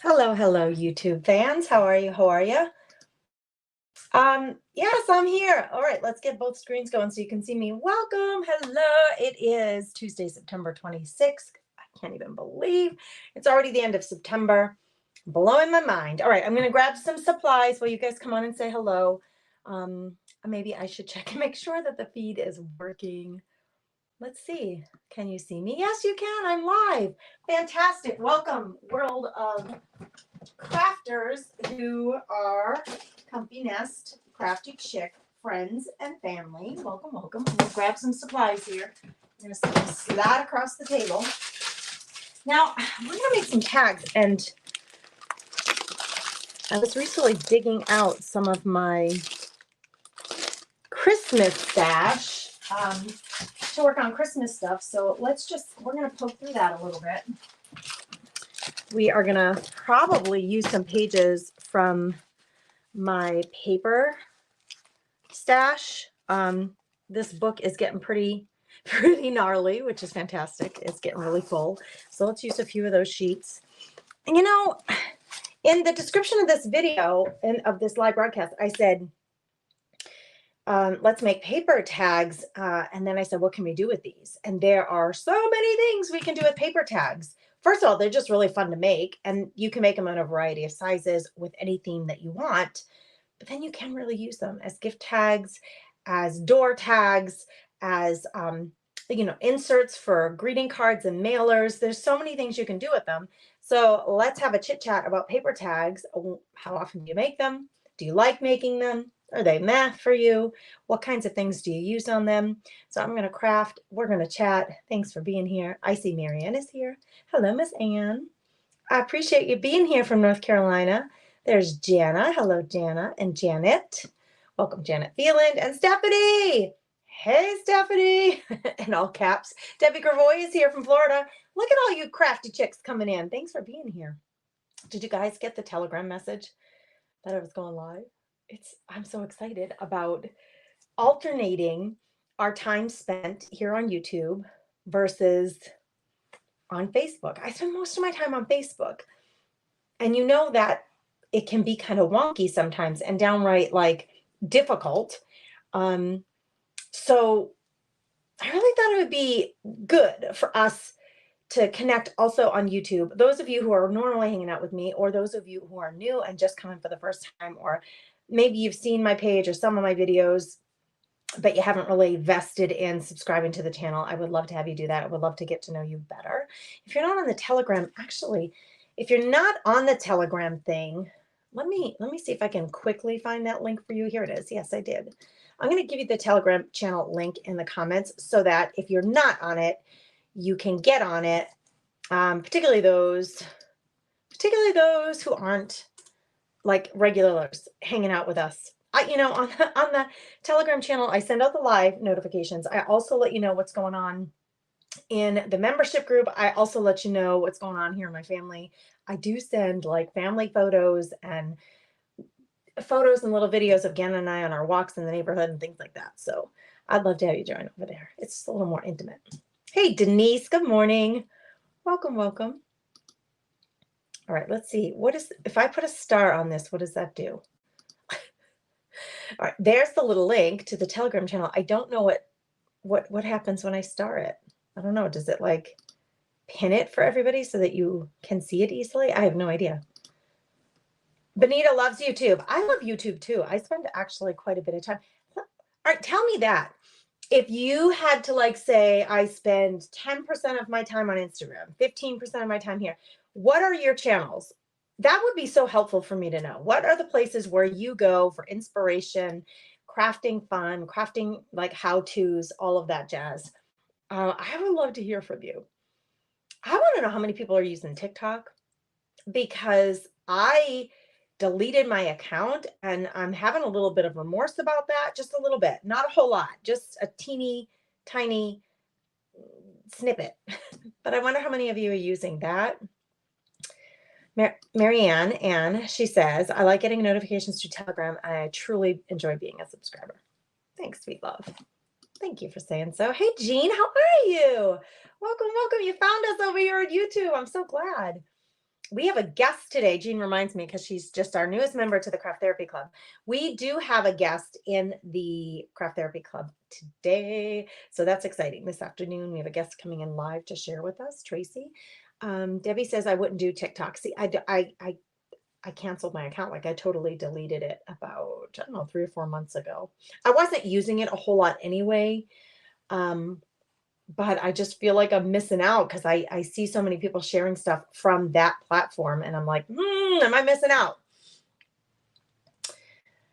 Hello, hello, YouTube fans. How are you? How are you? Yes, I'm here. All right, let's get both screens going so you can see me. Welcome. Hello. It is Tuesday, September 26th. I can't even believe it's already the end of September. Blowing my mind. All right, I'm going to grab some supplies while you guys come on and say hello. Maybe I should check and make sure that the feed is working. Let's see. Can you see me? Yes, you can. I'm live. Fantastic. Welcome, world of crafters who are Comfy Nest, Crafty Chick, friends and family. Welcome, welcome. I'm going to grab some supplies here. I'm going to slide across the table. Now, we're going to make some tags, and I was recently digging out some of my Christmas stash to work on Christmas stuff. So we're going to poke through that a little bit. We are going to probably use some pages from my paper stash. This book is getting pretty gnarly, which is fantastic. It's getting really full. So let's use a few of those sheets. And in the description of this video and of this live broadcast, I said, let's make paper tags. And then I said, what can we do with these? And there are so many things we can do with paper tags. First of all, they're just really fun to make, and you can make them in a variety of sizes with any theme that you want. But then you can really use them as gift tags, as door tags, as inserts for greeting cards and mailers. There's so many things you can do with them. So let's have a chit chat about paper tags. How often do you make them? Do you like making them? Are they meh for you? What kinds of things do you use on them? So I'm going to craft. We're going to chat. Thanks for being here. I see Marianne is here. Hello, Miss Ann. I appreciate you being here from North Carolina. There's Jana. Hello, Jana. And Janet. Welcome, Janet Feeland. And Stephanie. Hey, Stephanie. In all caps. Debbie Gravoy is here from Florida. Look at all you crafty chicks coming in. Thanks for being here. Did you guys get the Telegram message that I was going live? I'm so excited about alternating our time spent here on YouTube versus on Facebook. I spend most of my time on Facebook. And you know that it can be kind of wonky sometimes and downright difficult. So I really thought it would be good for us to connect also on YouTube. Those of you who are normally hanging out with me, or those of you who are new and just coming for the first time, or maybe you've seen my page or some of my videos, but you haven't really vested in subscribing to the channel, I would love to have you do that. I would love to get to know you better. If you're not on the Telegram, actually, if you're not on the Telegram thing, let me see if I can quickly find that link for you. Here it is. Yes, I did. I'm going to give you the Telegram channel link in the comments so that if you're not on it, you can get on it. Particularly those who aren't like regulars hanging out with us. On the Telegram channel, I send out the live notifications. I also let you know what's going on in the membership group. I also let you know what's going on here in my family. I do send family photos and little videos of Gannon and I on our walks in the neighborhood and things like that. So I'd love to have you join over there. It's just a little more intimate. Hey, Denise, good morning. Welcome, welcome. All right, let's see. If I put a star on this, what does that do? All right, there's the little link to the Telegram channel. I don't know what happens when I star it. I don't know. Does it pin it for everybody so that you can see it easily? I have no idea. Benita loves YouTube. I love YouTube too. I spend actually quite a bit of time. All right, tell me that. If you had to say, I spend 10% of my time on Instagram, 15% of my time here, what are your channels? That would be so helpful for me to know. What are the places where you go for inspiration, crafting fun, crafting how-tos, all of that jazz? I would love to hear from you. I want to know how many people are using TikTok, because I deleted my account and I'm having a little bit of remorse about that. Just a little bit, not a whole lot, just a teeny tiny snippet. But I wonder how many of you are using that. Marianne, and she says, I like getting notifications through Telegram, and I truly enjoy being a subscriber. Thanks, sweet love. Thank you for saying so. Hey, Jean, how are you? Welcome, welcome. You found us over here on YouTube. I'm so glad. we have a guest today. Jean reminds me because she's just our newest member to the Craft Therapy Club. We do have a guest in the Craft Therapy Club today. So that's exciting. This afternoon, we have a guest coming in live to share with us, Tracy. Debbie says I wouldn't do TikTok. See, I canceled my account. Like I totally deleted it about, I don't know, 3 or 4 months ago. I wasn't using it a whole lot anyway. But I just feel like I'm missing out because I see so many people sharing stuff from that platform. And I'm like, am I missing out?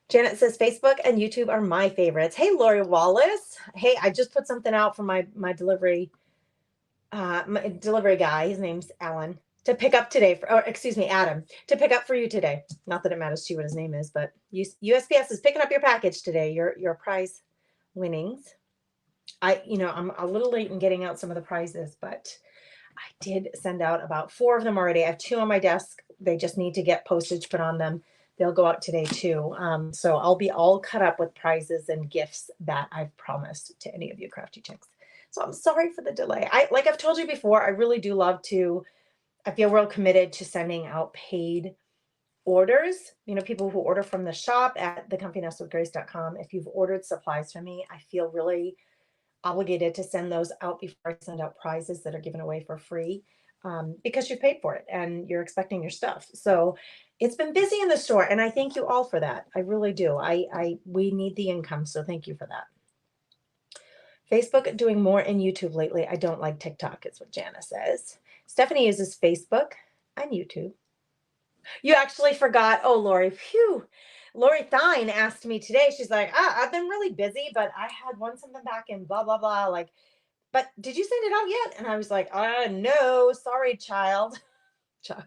Janet says Facebook and YouTube are my favorites. Hey, Lori Wallace. Hey, I just put something out for my delivery guy. His name's Alan to pick up today. Adam to pick up for you today. Not that it matters to you what his name is, but USPS is picking up your package today. Your prize winnings. I'm a little late in getting out some of the prizes, but I did send out about 4 of them already. I have 2 on my desk. They just need to get postage put on them. They'll go out today too. So I'll be all cut up with prizes and gifts that I've promised to any of you crafty chicks. So I'm sorry for the delay. Like I've told you before, I really do love to, I feel real committed to sending out paid orders. People who order from the shop at thecomfynestwithgrace.com. If you've ordered supplies from me, I feel really obligated to send those out before I send out prizes that are given away for free, because you paid for it and you're expecting your stuff. So it's been busy in the store, and I thank you all for that. I really do. We need the income, so thank you for that. Facebook doing more in YouTube lately. I don't like TikTok, is what Jana says. Stephanie uses Facebook and YouTube. You actually forgot. Oh, Lori, phew. Lori Thine asked me today. She's like, I've been really busy, but I had something back in blah, blah, blah. Like, but did you send it out yet? And I was like, no, sorry, child.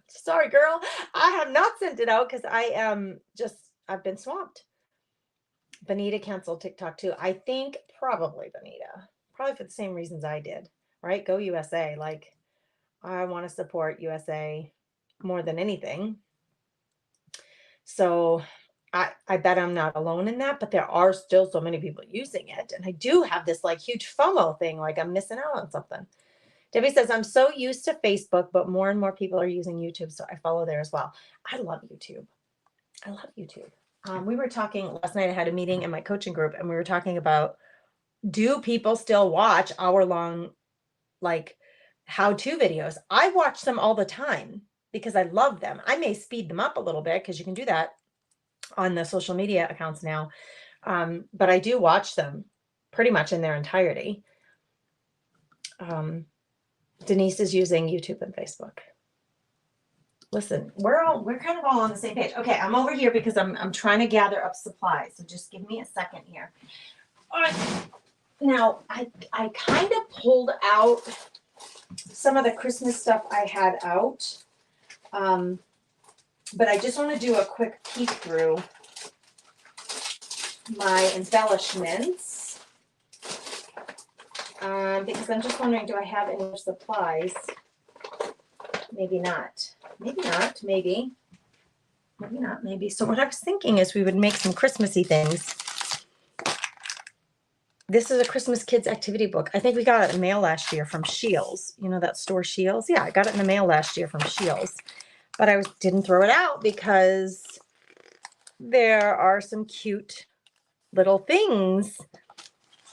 Sorry, girl. I have not sent it out because I've been swamped. Bonita canceled TikTok too. I think probably Bonita, probably for the same reasons I did, right? Go USA. Like, I want to support USA more than anything. So I bet I'm not alone in that, but there are still so many people using it. And I do have this like huge FOMO thing, like I'm missing out on something. Debbie says, I'm so used to Facebook, but more and more people are using YouTube, so I follow there as well. I love YouTube. I love YouTube. We were talking last night, I had a meeting in my coaching group, and we were talking about, do people still watch hour-long, like, how-to videos? I watch them all the time because I love them. I may speed them up a little bit because you can do that on the social media accounts now. But I do watch them pretty much in their entirety. Denise is using YouTube and Facebook. Listen, we're kind of all on the same page. Okay, I'm over here because I'm trying to gather up supplies. So just give me a second here. All right. Now, I kind of pulled out some of the Christmas stuff I had out. But I just want to do a quick peek through my embellishments. Because I'm just wondering, do I have any more supplies? Maybe not. Maybe not. Maybe. Maybe not. Maybe. So what I was thinking is we would make some Christmassy things. This is a Christmas Kids activity book. I think we got it in the mail last year from Shields. You know that store Shields? Yeah, I got it in the mail last year from Shields. But I didn't throw it out because there are some cute little things.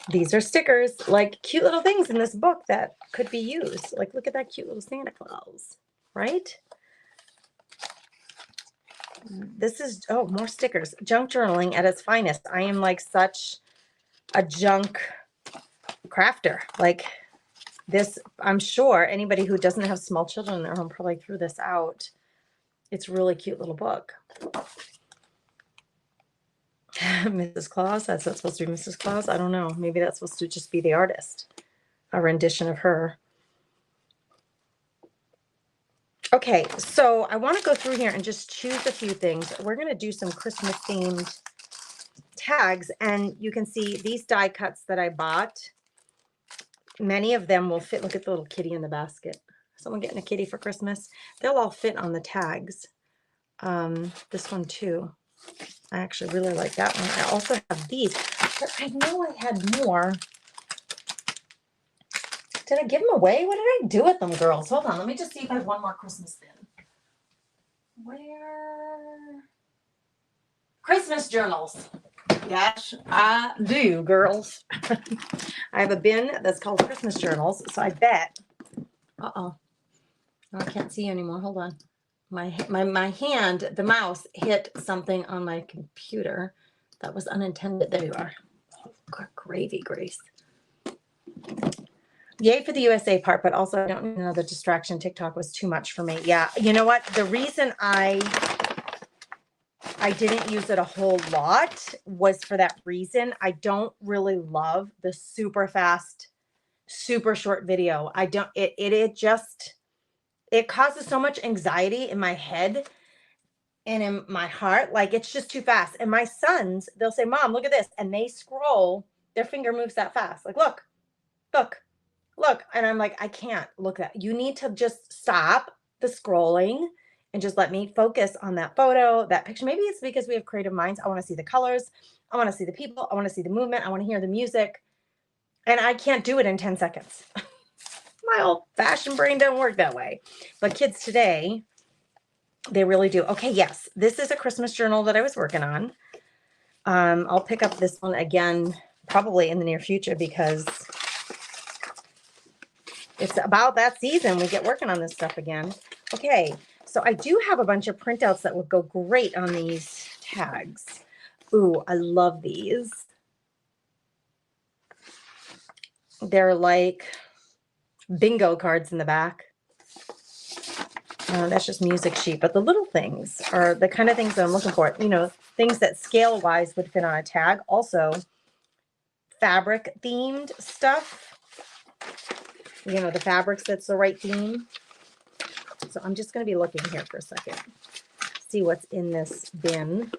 These are stickers, like cute little things in this book that could be used. Like, look at that cute little Santa Claus, right? This is, oh, more stickers. Junk journaling at its finest. I am like such a junk crafter. Like this, I'm sure anybody who doesn't have small children in their home probably threw this out. It's a really cute little book. Mrs. Claus, that's not supposed to be Mrs. Claus. I don't know. Maybe that's supposed to just be the artist, a rendition of her. Okay, so I want to go through here and just choose a few things. We're going to do some Christmas themed tags, and you can see these die cuts that I bought. Many of them will fit. Look at the little kitty in the basket. Someone getting a kitty for Christmas. They'll all fit on the tags. This one too. I actually really like that one. I also have these, but I know I had more. Did I give them away? What did I do with them, girls? Hold on. Let me just see if I have one more Christmas bin. Where? Christmas journals. Yes, I do, girls. I have a bin that's called Christmas journals. So I bet. Uh-oh. Oh, I can't see anymore. Hold on. My hand, the mouse, hit something on my computer that was unintended. There you are. Oh, gravy, Grace. Yay for the USA part, but also I don't know, the distraction. TikTok was too much for me. Yeah, you know what? The reason I didn't use it a whole lot was for that reason. I don't really love the super fast, super short video. I don't, it just, it causes so much anxiety in my head and in my heart. Like, it's just too fast. And my sons, they'll say, Mom, look at this. And they scroll, their finger moves that fast. Like, look, look. And I'm like, I can't look at, you need to just stop the scrolling and just let me focus on that photo, that picture. Maybe it's because we have creative minds. I want to see the colors. I want to see the people. I want to see the movement. I want to hear the music. And I can't do it in 10 seconds. My old fashioned brain doesn't work that way. But kids today, they really do. Okay, yes, this is a Christmas journal that I was working on. I'll pick up this one again, probably in the near future, because it's about that season. We get working on this stuff again. Okay, so I do have a bunch of printouts that would go great on these tags. Ooh, I love these. They're like bingo cards in the back. That's just music sheet, but the little things are the kind of things that I'm looking for. You know, things that scale wise would fit on a tag. Also, fabric themed stuff. You know, the fabrics that's the right theme. So I'm just going to be looking here for a second. See what's in this bin.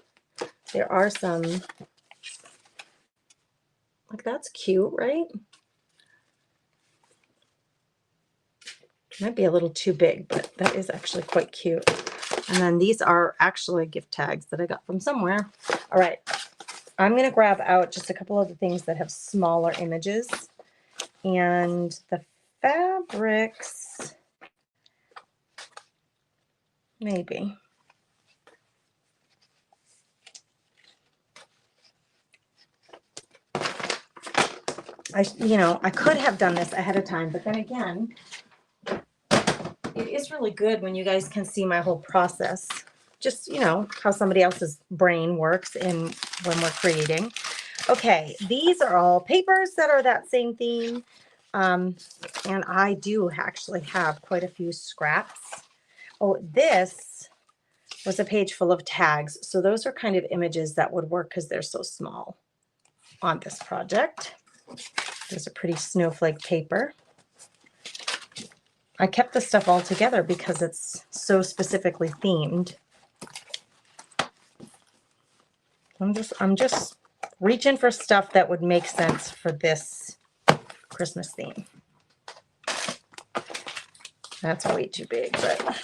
There are some, like, that's cute, right? Might be a little too big, but that is actually quite cute. And then these are actually gift tags that I got from somewhere. All right. I'm going to grab out just a couple of the things that have smaller images. And the fabrics, maybe. I could have done this ahead of time, but then again, it is really good when you guys can see my whole process. Just, how somebody else's brain works when we're creating. Okay, these are all papers that are that same theme. And I do actually have quite a few scraps. Oh, this was a page full of tags. So those are kind of images that would work because they're so small on this project. There's a pretty snowflake paper. I kept this stuff all together because it's so specifically themed. I'm just reaching for stuff that would make sense for this Christmas theme. That's way too big, but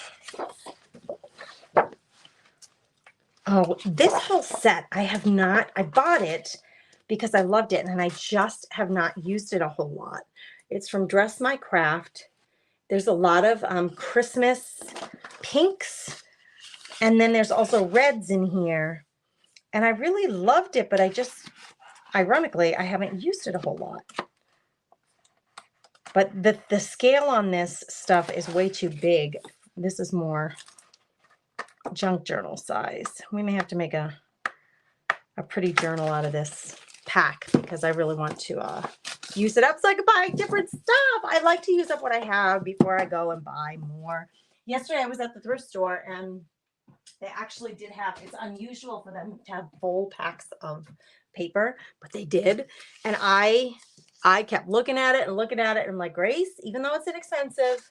oh, this whole set I bought it because I loved it, and I just have not used it a whole lot. It's from Dress My Craft. There's a lot of Christmas pinks, and then there's also reds in here. And I really loved it, but ironically, I haven't used it a whole lot. But the scale on this stuff is way too big. This is more junk journal size. We may have to make a pretty journal out of this pack because I really want to use it up so I can buy different stuff. I like to use up what I have before I go and buy more. Yesterday I was at the thrift store and they actually did have, it's unusual for them to have full packs of paper, but they did. And I kept looking at it and looking at it. And I'm like, Grace, even though it's inexpensive,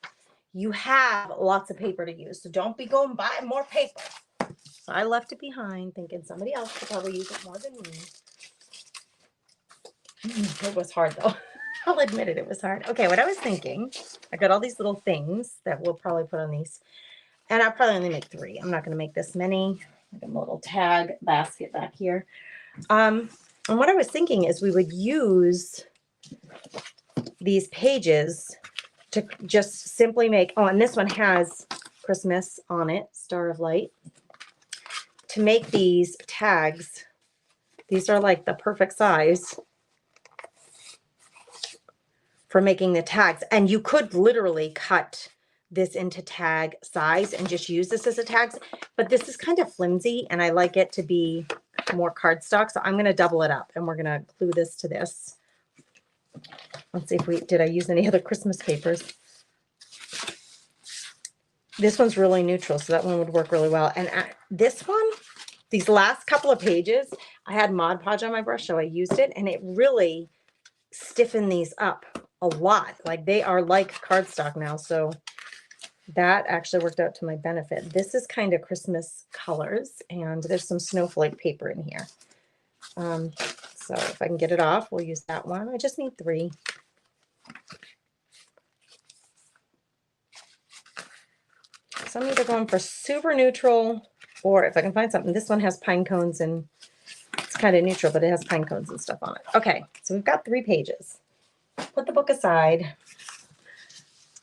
you have lots of paper to use. So don't be going buying more paper. So I left it behind thinking somebody else could probably use it more than me. It was hard though. I'll admit it, it was hard. Okay, what I was thinking, I got all these little things that we'll probably put on these. And I'll probably only make 3. I'm not going to make this many. Like a little tag basket back here. And what I was thinking is we would use these pages to just simply make, oh, and this one has Christmas on it, Star of Light, to make these tags. These are like the perfect size for making the tags. And you could literally cut this into tag size and just use this as a tag. But this is kind of flimsy and I like it to be more cardstock. So I'm going to double it up and we're going to glue this to this. Let's see if did I use any other Christmas papers? This one's really neutral, so that one would work really well. And this one, these last couple of pages, I had Mod Podge on my brush, so I used it, and it really stiffened these up a lot. Like they are like cardstock now, so that actually worked out to my benefit. This is kind of Christmas colors, and there's some snowflake paper in here. So if I can get it off, we'll use that one. I just need 3. So I'm either going for super neutral, or if I can find something, this one has pine cones and it's kind of neutral, but it has pine cones and stuff on it. Okay, so we've got 3 pages. Put the book aside.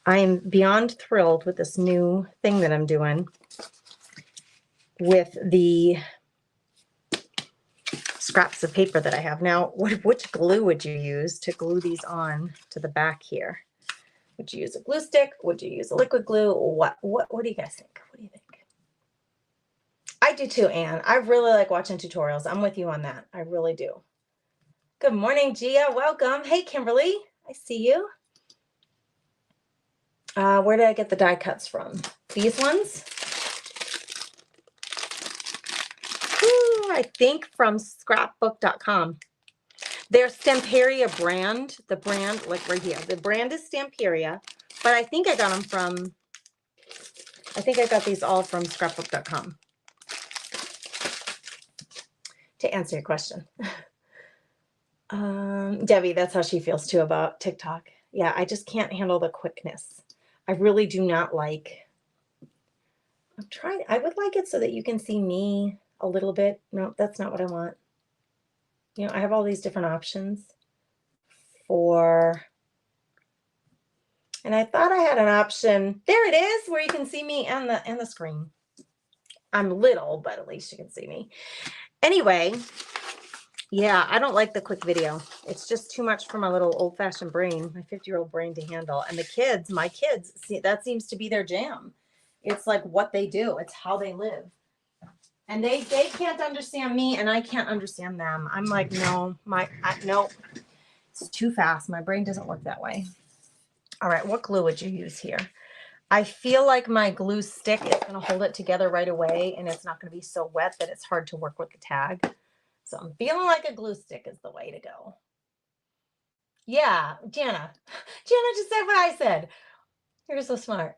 I am beyond thrilled with this new thing that I'm doing with the scraps of paper that I have. Now, which glue would you use to glue these on to the back here? Would you use a glue stick? Would you use a liquid glue? What do you guys think? What do you think? I do too, Anne. I really like watching tutorials. I'm with you on that. I really do. Good morning, Gia. Welcome. Hey, Kimberly. I see you. Where did I get the die cuts from? These ones? Ooh, I think from scrapbook.com. They're Stamperia brand. The brand, like right here. The brand is Stamperia, but I think I got them from, I think I got these all from scrapbook.com. To answer your question. Debbie, that's how she feels too about TikTok. Yeah, I just can't handle the quickness. I really do not like, I would like it so that you can see me a little bit. No, that's not what I want. You know, I have all these different options for, and I thought I had an option. There it is, where you can see me and the screen. I'm little, but at least you can see me. Anyway, yeah, I don't like the quick video. It's just too much for my little old-fashioned brain, my 50-year-old brain to handle. And the kids, my kids, see, that seems to be their jam. It's like what they do. It's how they live. And they can't understand me, and I can't understand them. I'm like, no, no, it's too fast. My brain doesn't work that way. All right, what glue would you use here? I feel like my glue stick is going to hold it together right away, and it's not going to be so wet that it's hard to work with the tag. So I'm feeling like a glue stick is the way to go. Yeah, Jana just said what I said. You're so smart.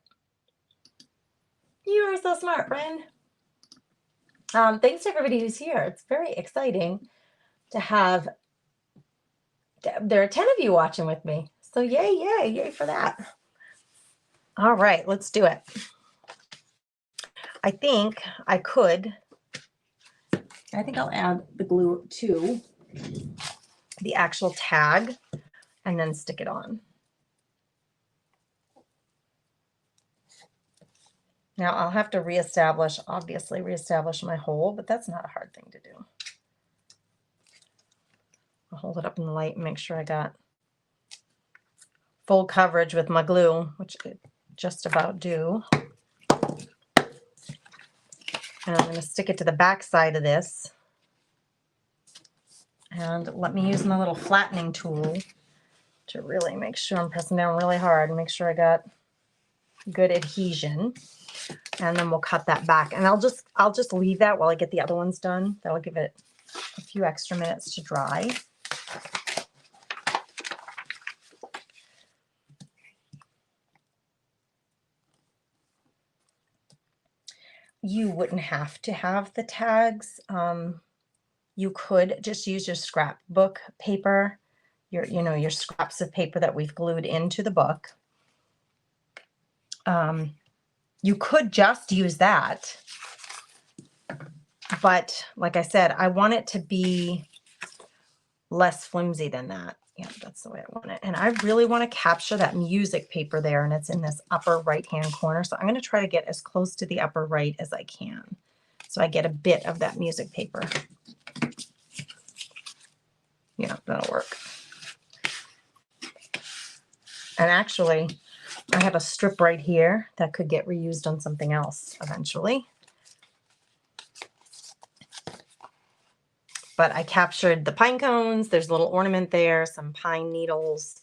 You are so smart, friend. Thanks to everybody who's here. It's very exciting to have, there are 10 of you watching with me. So yay for that. All right, let's do it. I think I'll add the glue to the actual tag and then stick it on. Now I'll have to obviously reestablish my hole, but that's not a hard thing to do. I'll hold it up in the light and make sure I got full coverage with my glue, which I just about do. And I'm going to stick it to the back side of this. And let me use my little flattening tool to really make sure I'm pressing down really hard and make sure I got good adhesion. And then we'll cut that back. And I'll just leave that while I get the other ones done. That'll give it a few extra minutes to dry. You wouldn't have to have the tags. You could just use your scrapbook paper, your scraps of paper that we've glued into the book. You could just use that. But like I said, I want it to be less flimsy than that. Yeah, that's the way I want it. And I really want to capture that music paper there, and it's in this upper right-hand corner. So I'm going to try to get as close to the upper right as I can, so I get a bit of that music paper. Yeah, that'll work. And actually, I have a strip right here that could get reused on something else eventually. But I captured the pine cones. There's a little ornament there, some pine needles,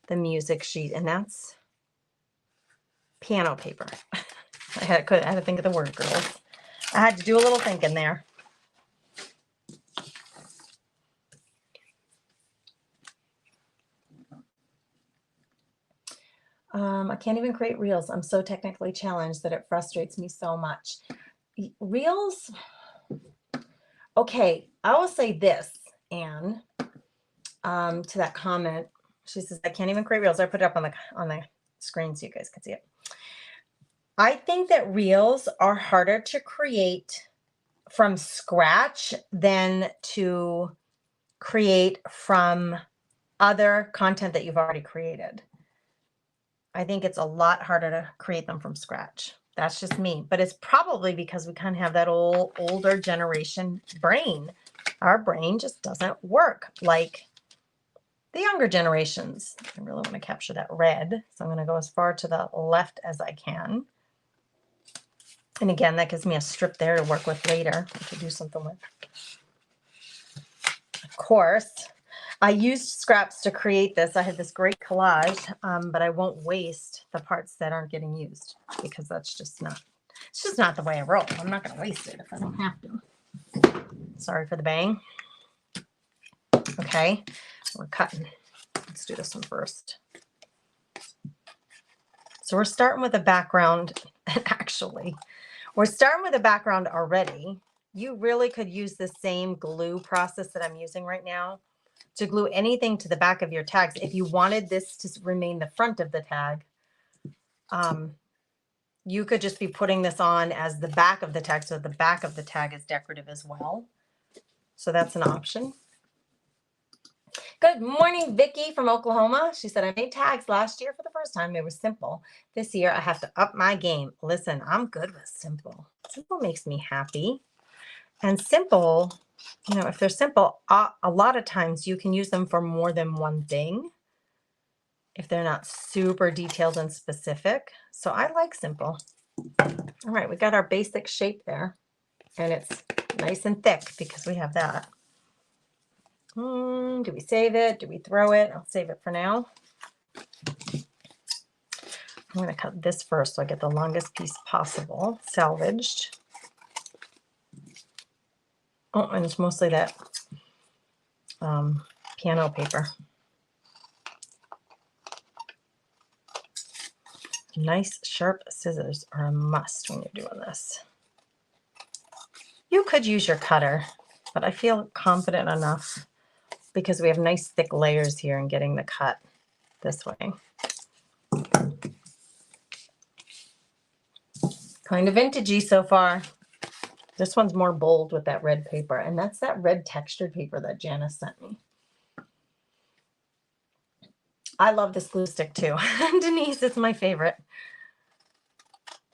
the music sheet, and that's piano paper. I had to think of the word, girls. I had to do a little thinking there. I can't even create reels. I'm so technically challenged that it frustrates me so much. Reels, okay, I will say this, Anne, to that comment. She says, I can't even create reels. I put it up on the screen so you guys can see it. I think that reels are harder to create from scratch than to create from other content that you've already created. I think it's a lot harder to create them from scratch. That's just me, but it's probably because we kind of have that older generation brain. Our brain just doesn't work like the younger generations. I really want to capture that red, so I'm going to go as far to the left as I can. And again, that gives me a strip there to work with later. I could do something with. Of course, I used scraps to create this. I had this great collage, but I won't waste the parts that aren't getting used because that's just not, it's just not the way I roll. I'm not going to waste it if I don't have to. Sorry for the bang. Okay, we're cutting. Let's do this one first. So we're starting with a background, and actually, we're starting with a background already. You really could use the same glue process that I'm using right now to glue anything to the back of your tags. If you wanted this to remain the front of the tag, you could just be putting this on as the back of the tag, so the back of the tag is decorative as well. So that's an option. Good morning, Vicki from Oklahoma. She said, I made tags last year for the first time. They were simple. This year, I have to up my game. Listen, I'm good with simple. Simple makes me happy. And simple, you know, if they're simple, a lot of times you can use them for more than one thing if they're not super detailed and specific. So I like simple. All right, we got our basic shape there, and it's nice and thick because we have that. Do we save it? Do we throw it? I'll save it for now. I'm going to cut this first so I get the longest piece possible, salvaged. Oh, and it's mostly that piano paper. Nice sharp scissors are a must when you're doing this. You could use your cutter, but I feel confident enough because we have nice thick layers here in getting the cut this way. Kind of vintagey so far. This one's more bold with that red paper, and that's that red textured paper that Janice sent me. I love this glue stick too. Denise, it's my favorite.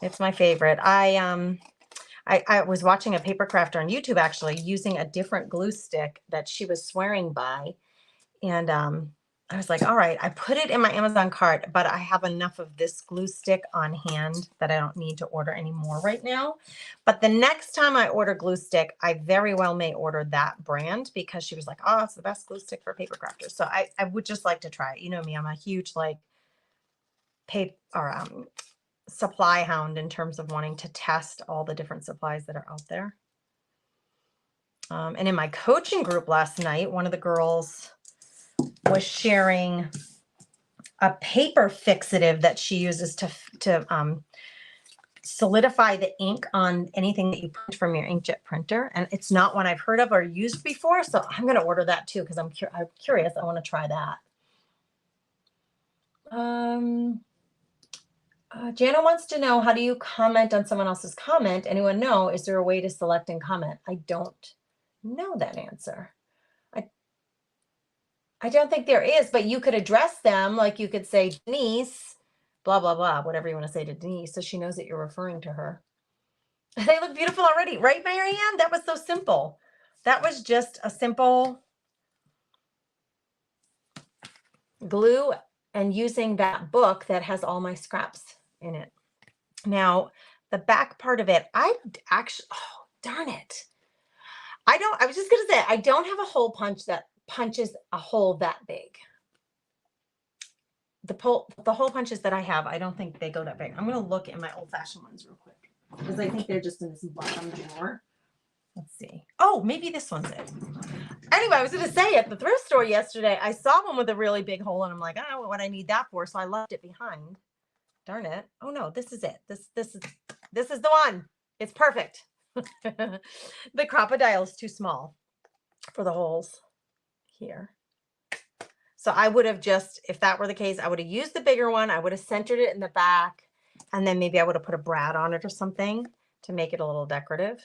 It's my favorite. I was watching a paper crafter on YouTube actually using a different glue stick that she was swearing by. And I was like, all right, I put it in my Amazon cart, but I have enough of this glue stick on hand that I don't need to order any more right now. But the next time I order glue stick, I very well may order that brand because she was like, oh, it's the best glue stick for paper crafters. So I would just like to try it. You know me, I'm a huge like paper or supply hound in terms of wanting to test all the different supplies that are out there. And in my coaching group last night, one of the girls was sharing a paper fixative that she uses to solidify the ink on anything that you print from your inkjet printer. And it's not one I've heard of or used before. So I'm going to order that too because I'm curious. I want to try that. Jana wants to know, how do you comment on someone else's comment? Anyone know? Is there a way to select and comment? I don't know that answer. I don't think there is, but you could address them. Like you could say, Denise, blah, blah, blah, whatever you want to say to Denise. So she knows that you're referring to her. They look beautiful already, right, Marianne? That was so simple. That was just a simple glue and using that book that has all my scraps in it. Now, the back part of it, I actually, oh, darn it. I was just going to say, I don't have a hole punch that punches a hole that big. The hole punches that I have, I don't think they go that big. I'm going to look at my old fashioned ones real quick because I think they're just in this bottom drawer. Let's see. Oh, maybe this one's it. Anyway, I was going to say at the thrift store yesterday, I saw one with a really big hole and I'm like, I don't know what I need that for. So I left it behind. Darn it. Oh no, this is it. This is the one. It's perfect. The crocodile is too small for the holes here. So I would have just, if that were the case, I would have used the bigger one. I would have centered it in the back. And then maybe I would have put a brad on it or something to make it a little decorative.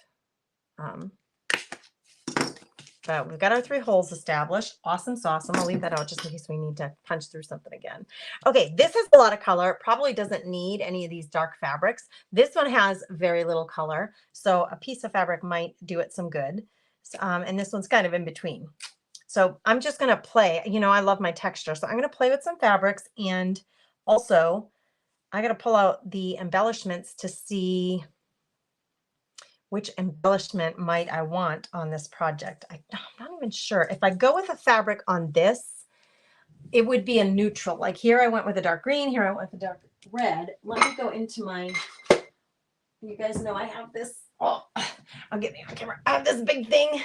But we've got our 3 holes established. Awesome sauce. I'll leave that out just in case we need to punch through something again. Okay, this has a lot of color. It probably doesn't need any of these dark fabrics. This one has very little color, so a piece of fabric might do it some good. And this one's kind of in between. So I'm just going to play. You know, I love my texture, so I'm going to play with some fabrics. And also, I got to pull out the embellishments to see which embellishment might I want on this project. I'm not even sure. If I go with a fabric on this, it would be a neutral. Like here I went with a dark green, here I went with a dark red. Let me go into my, you guys know I have this, oh, I'll get me on camera. I have this big thing.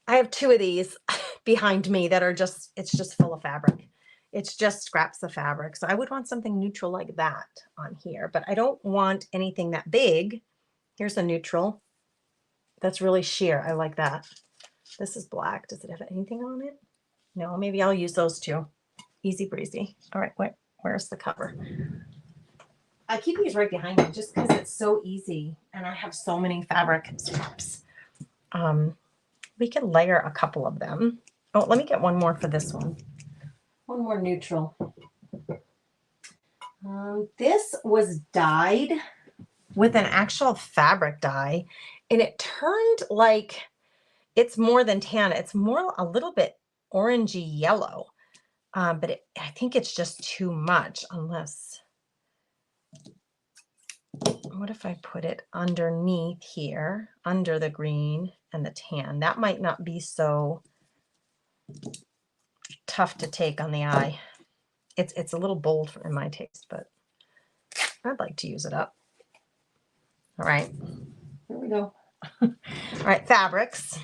I have 2 of these behind me that are just, it's just full of fabric. It's just scraps of fabric. So I would want something neutral like that on here, but I don't want anything that big. Here's a neutral. That's really sheer. I like that. This is black. Does it have anything on it? No, maybe I'll use those 2. Easy breezy. All right, where's the cover? I keep these right behind me just because it's so easy and I have so many fabric scraps. We can layer a couple of them. Oh, let me get one more for this one. One more neutral. This was dyed with an actual fabric dye, and it turned like, it's more than tan. It's more a little bit orangey yellow, but I think it's just too much. Unless, what if I put it underneath here, under the green and the tan? That might not be so tough to take on the eye. It's a little bold in my taste, but I'd like to use it up. All right, here we go. All right, fabrics.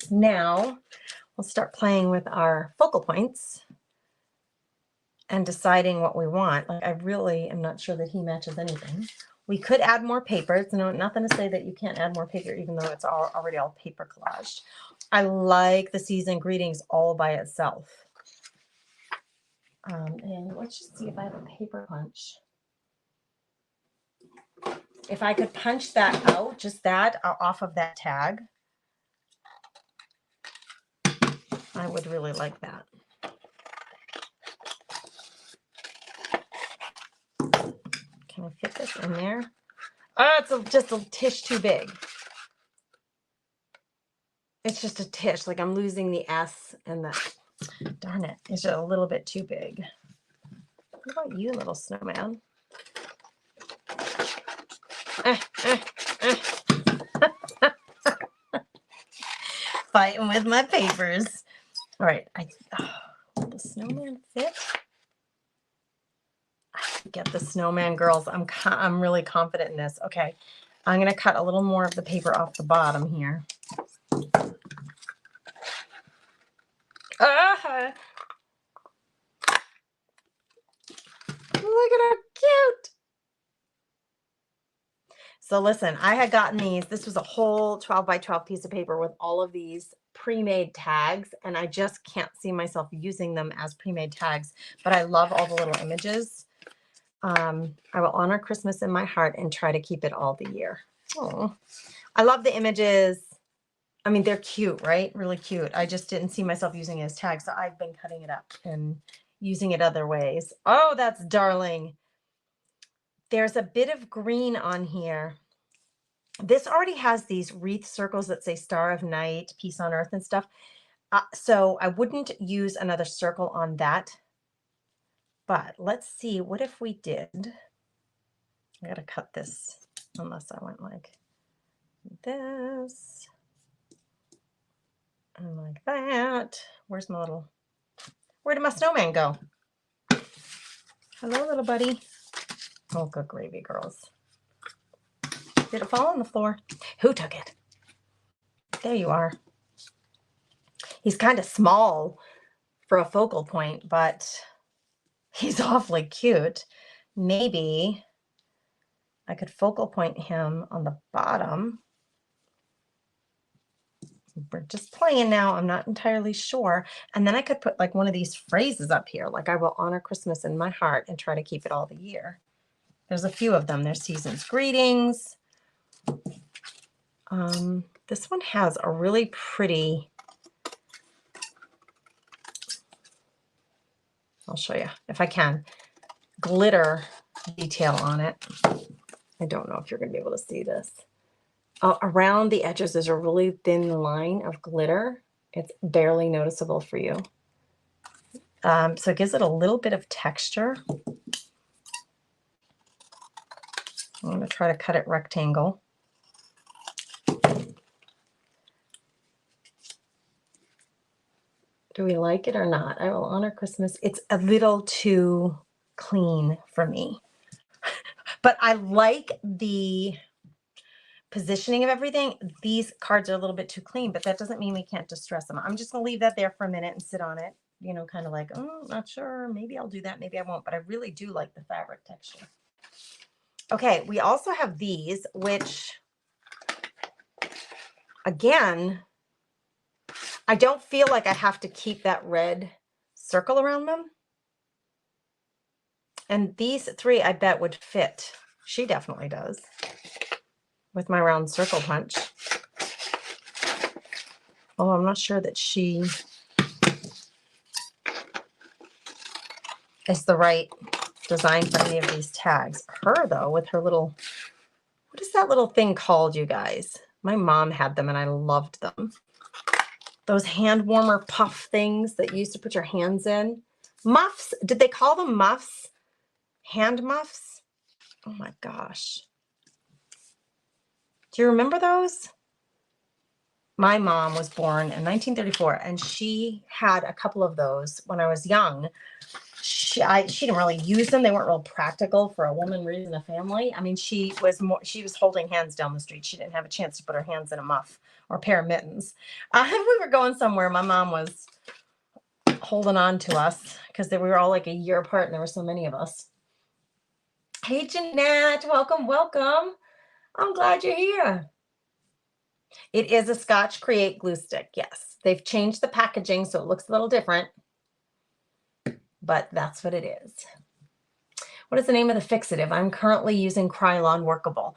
Now we'll start playing with our focal points and deciding what we want. Like, I really am not sure that he matches anything. We could add more paper. It's nothing to say that you can't add more paper, even though it's already all paper collaged. I like the season greetings all by itself. And let's just see if I have a paper punch. If I could punch that out, just that off of that tag, I would really like that. Can I fit this in there? Oh, it's just a tish too big. It's just a tish, like I'm losing the S and the, darn it, it's just a little bit too big. What about you, little snowman? Fighting with my papers. All right, will the snowman fit? I can get the snowman, girls. I'm really confident in this. Okay, I'm gonna cut a little more of the paper off the bottom here. Look at how cute. So listen, I had gotten these. This was a whole 12 by 12 piece of paper with all of these pre-made tags, and I just can't see myself using them as pre-made tags, but I love all the little images. I will honor Christmas in my heart and try to keep it all the year. Oh, I love the images. I mean, they're cute, right? Really cute. I just didn't see myself using it as tags, so I've been cutting it up and using it other ways. Oh, that's darling. There's a bit of green on here. This already has these wreath circles that say Star of Night, Peace on Earth and stuff. So I wouldn't use another circle on that. But let's see, what if we did? I gotta cut this unless I went like this and like that. Where'd my snowman go? Hello, little buddy. Oh, good gravy, girls. Did it fall on the floor? Who took it? There you are. He's kind of small for a focal point, but he's awfully cute. Maybe I could focal point him on the bottom. We're just playing now. I'm not entirely sure. And then I could put like one of these phrases up here, like I will honor Christmas in my heart and try to keep it all the year. There's a few of them. There's season's greetings. This one has a really pretty, I'll show you if I can, glitter detail on it. I don't know if you're going to be able to see this. Around the edges, there's a really thin line of glitter. It's barely noticeable for you. So it gives it a little bit of texture. I'm going to try to cut it rectangle. Do we like it or not? I will honor Christmas. It's a little too clean for me. But I like the positioning of everything. These cards are a little bit too clean, but that doesn't mean we can't distress them. I'm just going to leave that there for a minute and sit on it. You know, kind of like, oh, not sure. Maybe I'll do that. Maybe I won't. But I really do like the fabric texture. Okay, we also have these, which, again, I don't feel like I have to keep that red circle around them. And these three, I bet, would fit. She definitely does with my round circle punch. Oh, I'm not sure that she is the right design for any of these tags. Her, though, with her little, what is that little thing called, you guys? My mom had them and I loved them. Those hand warmer puff things that you used to put your hands in. Muffs. Did they call them muffs? Hand muffs? Oh my gosh. Do you remember those? My mom was born in 1934 and she had a couple of those when I was young. She didn't really use them. They weren't real practical for a woman raising a family. I mean, she was holding hands down the street. She didn't have a chance to put her hands in a muff or a pair of mittens. We were going somewhere. My mom was holding on to us because we were all like a year apart and there were so many of us. Hey, Jeanette, welcome, welcome. I'm glad you're here. It is a Scotch Create glue stick. Yes, they've changed the packaging so it looks a little different, but that's what it is. What is the name of the fixative? I'm currently using Krylon Workable.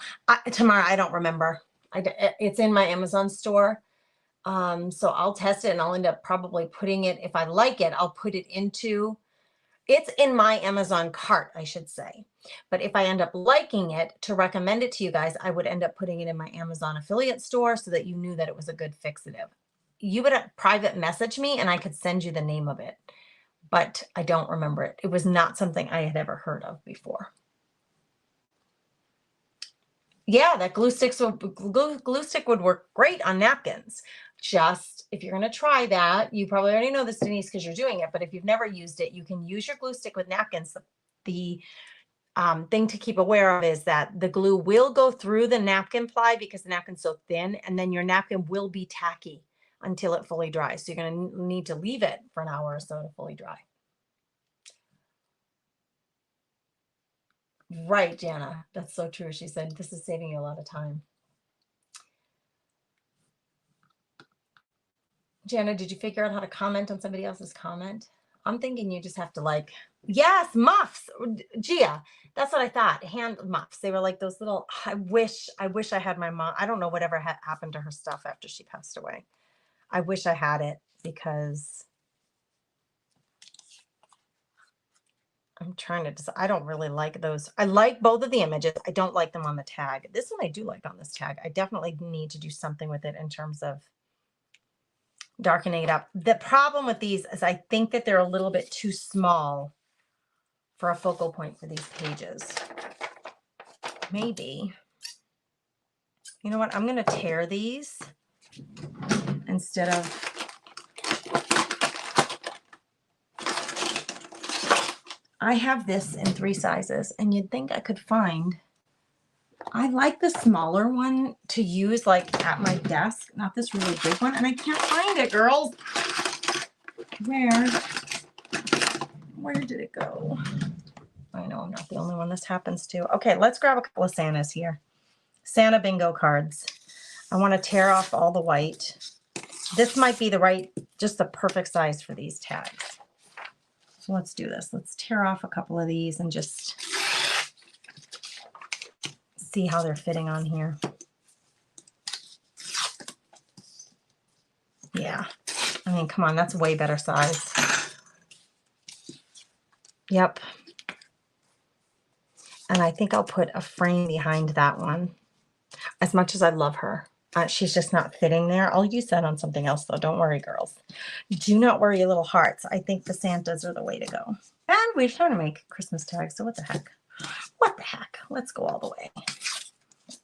Tamara, I don't remember. It's in my Amazon store. So I'll test it and I'll end up probably putting it, if I like it, I'll put it into, it's in my Amazon cart, I should say. But if I end up liking it, to recommend it to you guys, I would end up putting it in my Amazon affiliate store so that you knew that it was a good fixative. You would private message me and I could send you the name of it, but I don't remember it. It was not something I had ever heard of before. Yeah, that glue stick would work great on napkins. Just if you're going to try that, you probably already know this, Denise, because you're doing it. But if you've never used it, you can use your glue stick with napkins. The thing to keep aware of is that the glue will go through the napkin ply because the napkin's so thin, and then your napkin will be tacky until it fully dries. So you're going to need to leave it for an hour or so to fully dry. Right, Jana. That's so true. She said, this is saving you a lot of time. Jana, did you figure out how to comment on somebody else's comment? I'm thinking you just have to like Yes, muffs. Gia, that's what I thought. Hand muffs. They were like those little. I wish I had my mom. I don't know whatever happened to her stuff after she passed away. I wish I had it because I'm trying to decide. I don't really like those. I like both of the images. I don't like them on the tag. This one I do like on this tag. I definitely need to do something with it in terms of darkening it up. The problem with these is I think that they're a little bit too small for a focal point for these pages. Maybe. You know what? I'm going to tear these instead of... I have this in 3 sizes, and you'd think I could find... I like the smaller one to use like at my desk, not this really big one, and I can't find it, girls. Where did it go? I know I'm not the only one this happens to. Okay, let's grab a couple of Santas here. Santa bingo cards. I want to tear off all the white. This might be just the perfect size for these tags. So let's do this. Let's tear off a couple of these and just see how they're fitting on here. Yeah. I mean, come on, that's way better size. Yep. And I think I'll put a frame behind that one. As much as I love her, she's just not fitting there. I'll use that on something else, though. Don't worry, girls. Do not worry, little hearts. I think the Santas are the way to go. And we're trying to make Christmas tags, so what the heck? What the heck? Let's go all the way.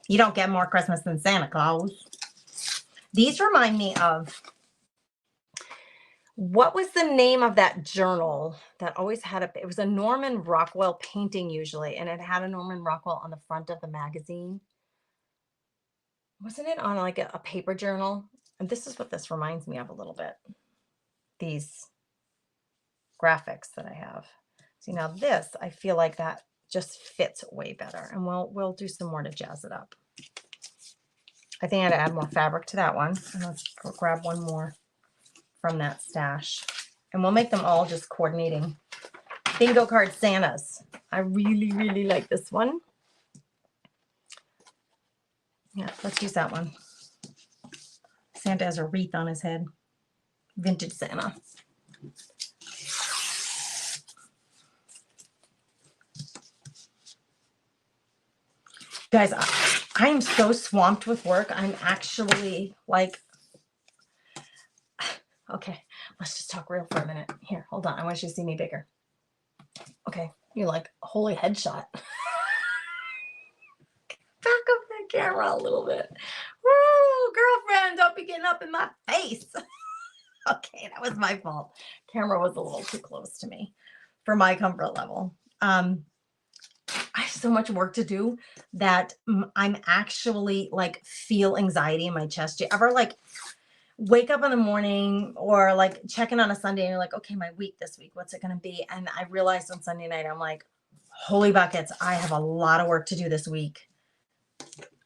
You don't get more Christmas than Santa Claus. These remind me of... what was the name of that journal that always had it was a Norman Rockwell painting usually, and it had a Norman Rockwell on the front of the magazine. Wasn't it on like a paper journal? And this is what this reminds me of a little bit. These graphics that I have. See, now this, I feel like that just fits way better. And we'll do some more to jazz it up. I think I had to add more fabric to that one. And let's grab one more from that stash. And we'll make them all just coordinating. Bingo card Santas. I really, really like this one. Yeah, let's use that one. Santa has a wreath on his head. Vintage Santa. Guys, I am so swamped with work. I'm actually like... okay, let's just talk real for a minute. Here, hold on. I want you to see me bigger. Okay, you're like, holy headshot. Back up that camera a little bit. Woo, girlfriend, don't be getting up in my face. Okay, that was my fault. Camera was a little too close to me for my comfort level. I have so much work to do that I'm actually like feel anxiety in my chest. Do you ever like wake up in the morning or like check in on a Sunday and you're like, okay, my week this week, what's it going to be? And I realized on Sunday night, I'm like, holy buckets, I have a lot of work to do this week.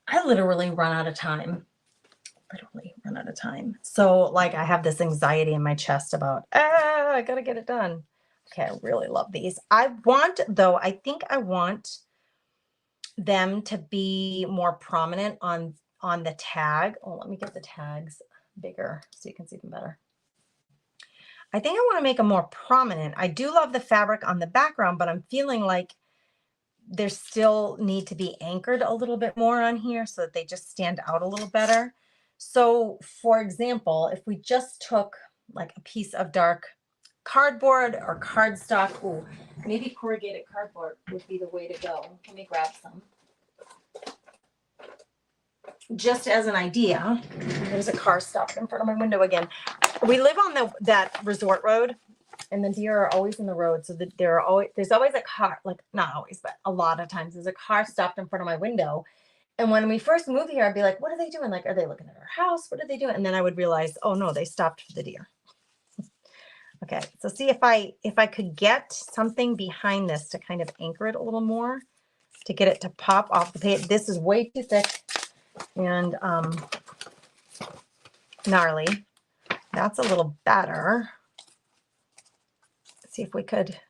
I literally run out of time. So like I have this anxiety in my chest about, I got to get it done. Okay, I really love these. I think I want them to be more prominent on the tag. Oh, let me get the tags bigger so you can see them better. I think I want to make them more prominent. I do love the fabric on the background, but I'm feeling like there still need to be anchored a little bit more on here so that they just stand out a little better. So for example, if we just took like a piece of dark cardboard or cardstock, ooh, maybe corrugated cardboard would be the way to go. Let me grab some. Just as an idea, there's a car stopped in front of my window again. We live on that resort road, and the deer are always in the road. So there's always a car, like not always, but a lot of times there's a car stopped in front of my window. And when we first moved here, I'd be like, what are they doing? Like, are they looking at our house? What are they doing? And then I would realize, oh no, they stopped for the deer. Okay, so see if I could get something behind this to kind of anchor it a little more, to get it to pop off the page. This is way too thick and gnarly. That's a little better. Let's see if we could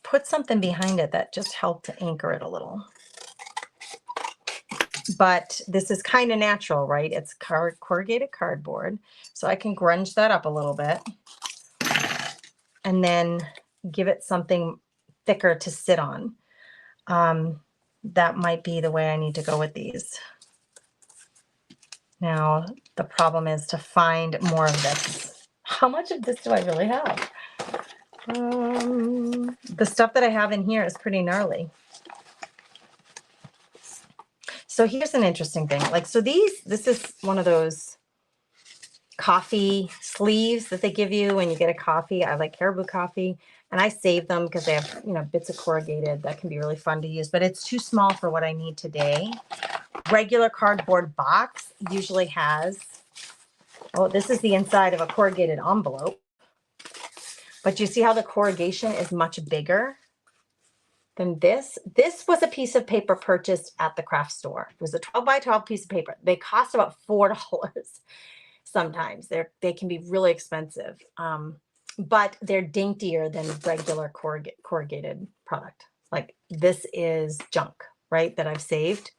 put something behind it that just helped to anchor it a little. But this is kind of natural, right? It's corrugated cardboard. So I can grunge that up a little bit and then give it something thicker to sit on. That might be the way I need to go with these. Now, the problem is to find more of this. How much of this do I really have? The stuff that I have in here is pretty gnarly. So here's an interesting thing. Like, so this is one of those coffee sleeves that they give you when you get a coffee. I like Caribou coffee, and I save them because they have, you know, bits of corrugated that can be really fun to use, but it's too small for what I need today. Regular cardboard box usually has, oh, this is the inside of a corrugated envelope, but you see how the corrugation is much bigger than this. This was a piece of paper purchased at the craft store. It was a 12 by 12 piece of paper. They cost about $4. Sometimes they can be really expensive, but they're daintier than regular corrugated product. Like, this is junk, right, that I've saved.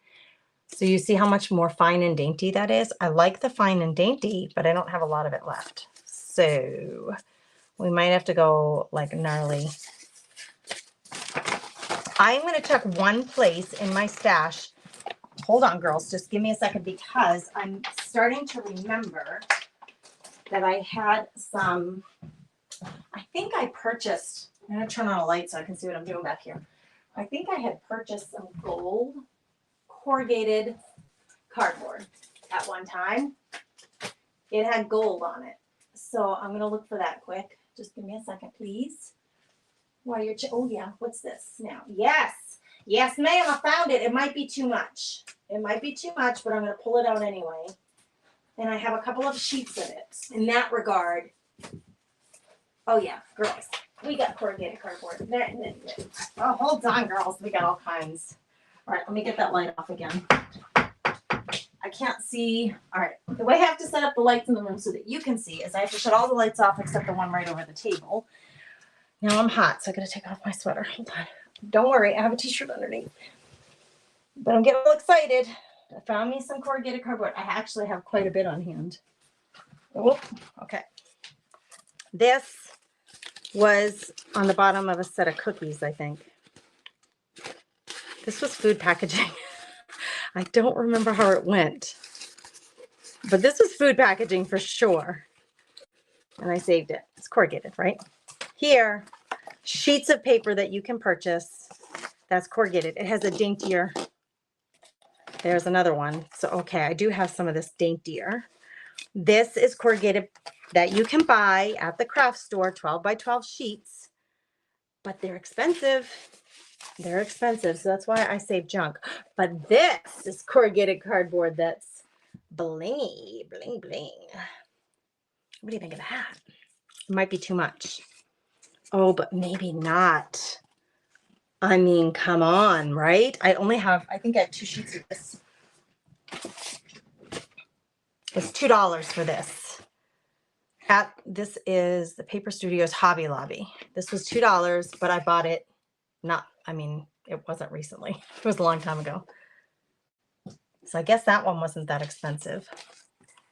So you see how much more fine and dainty that is? I like the fine and dainty, but I don't have a lot of it left. So we might have to go like gnarly. I'm going to check one place in my stash. Hold on, girls. Just give me a second, because I'm starting to remember that I had some, I think I purchased, I'm going to turn on a light so I can see what I'm doing back here. I think I had purchased some gold corrugated cardboard at one time. It had gold on it. So I'm going to look for that quick. Just give me a second, please. While you're, oh yeah, what's this now? Yes. Yes, ma'am, I found it. It might be too much. It might be too much, but I'm going to pull it out anyway. And I have a couple of sheets of it. In that regard, oh yeah, girls, we got corrugated cardboard. Oh, hold on, girls. We got all kinds. All right, let me get that light off again. I can't see. All right, the way I have to set up the lights in the room so that you can see is I have to shut all the lights off except the one right over the table. Now I'm hot, so I gotta take off my sweater. Hold on. Don't worry, I have a t-shirt underneath. But I'm getting a little excited. I found me some corrugated cardboard. I actually have quite a bit on hand. Oh, okay. This was on the bottom of a set of cookies, I think. This was food packaging. I don't remember how it went, but this was food packaging for sure. And I saved it. It's corrugated, right? Here, sheets of paper that you can purchase. That's corrugated. It has a daintier. There's another one. So, okay, I do have some of this daintier. This is corrugated that you can buy at the craft store, 12 by 12 sheets, but they're expensive. They're expensive, so that's why I save junk. But this is corrugated cardboard that's blingy, bling, bling. What do you think of that? It might be too much. Oh, but maybe not. I mean, come on, right? I think I have 2 sheets of this. It's $2 for this. This is the Paper Studios Hobby Lobby. This was $2, but I bought it it wasn't recently. It was a long time ago. So I guess that one wasn't that expensive.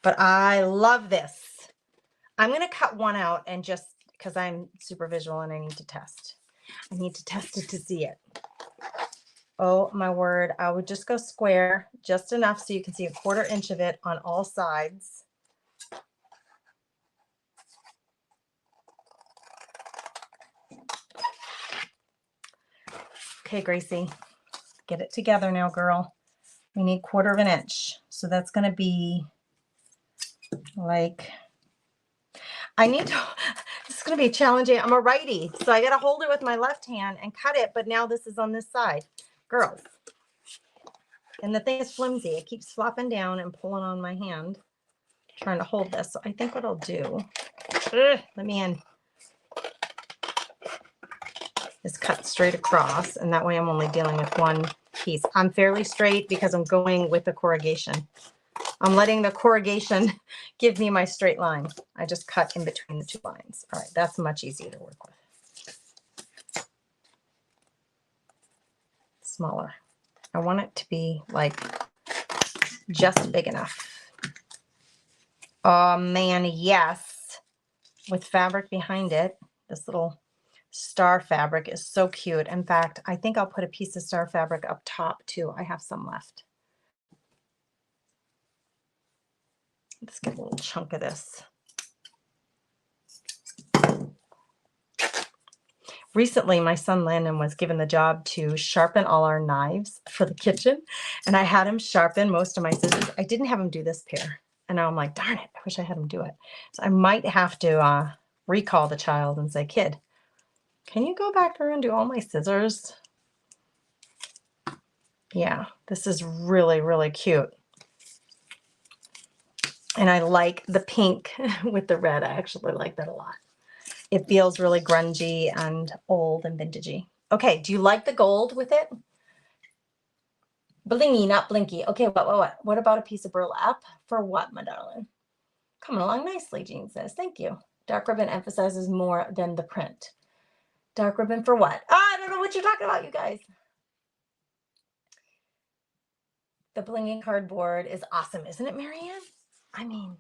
But I love this. I'm going to cut one out and just because I'm super visual and I need to test. I need to test it to see it. Oh my word. I would just go square just enough so you can see 1/4 inch of it on all sides. Okay, Gracie, get it together now, girl. We need 1/4 inch. So that's going to be like, this is going to be challenging. I'm a righty, so I got to hold it with my left hand and cut it, but now this is on this side. Girls. And the thing is flimsy. It keeps flopping down and pulling on my hand, trying to hold this. So I think what I'll do, let me in, is cut straight across, and that way I'm only dealing with one piece. I'm fairly straight because I'm going with the corrugation. I'm letting the corrugation give me my straight line. I just cut in between the 2 lines. All right, that's much easier to work with. smaller. I want it to be like just big enough. Oh man, yes. With fabric behind it. This little star fabric is so cute. In fact, I think I'll put a piece of star fabric up top too. I have some left. Let's get a little chunk of this. Recently, my son Landon was given the job to sharpen all our knives for the kitchen, and I had him sharpen most of my scissors. I didn't have him do this pair, and now I'm like, darn it, I wish I had him do it. So I might have to recall the child and say, kid, can you go back there and do all my scissors? Yeah, this is really, really cute. And I like the pink with the red. I actually like that a lot. It feels really grungy and old and vintagey. Okay, do you like the gold with it? Blingy, not blinky. Okay, what? What about a piece of burlap? For what, my darling? Coming along nicely, Jean says. Thank you. Dark ribbon emphasizes more than the print. Dark ribbon for what? I don't know what you're talking about, you guys. The blingy cardboard is awesome, isn't it, Marianne? I mean,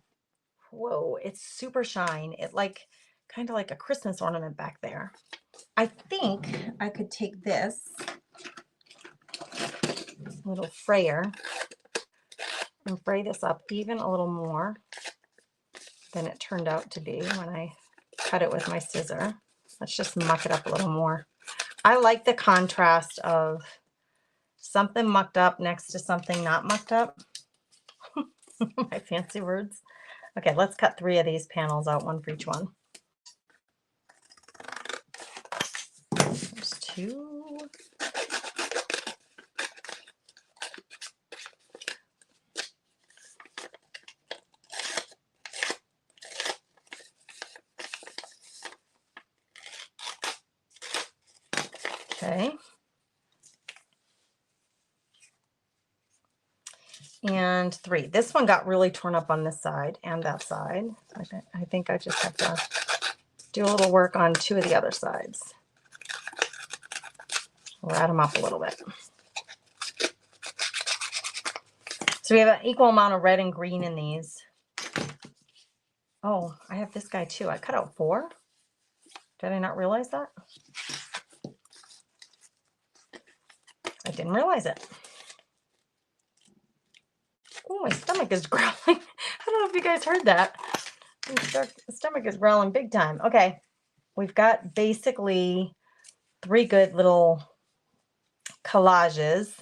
whoa, it's super shine. It like kind of like a Christmas ornament back there. I think I could take this little frayer and fray this up even a little more than it turned out to be when I cut it with my scissor. Let's just muck it up a little more. I like the contrast of something mucked up next to something not mucked up. My fancy words. Okay, let's cut 3 of these panels out, one for each one. There's 2. Okay. And 3. This one got really torn up on this side and that side. I think I just have to do a little work on 2 of the other sides. We'll add them up a little bit. So we have an equal amount of red and green in these. Oh, I have this guy too. I cut out 4. Did I not realize that? I didn't realize it. Oh, my stomach is growling. I don't know if you guys heard that. My stomach is growling big time. Okay, we've got basically 3 good little collages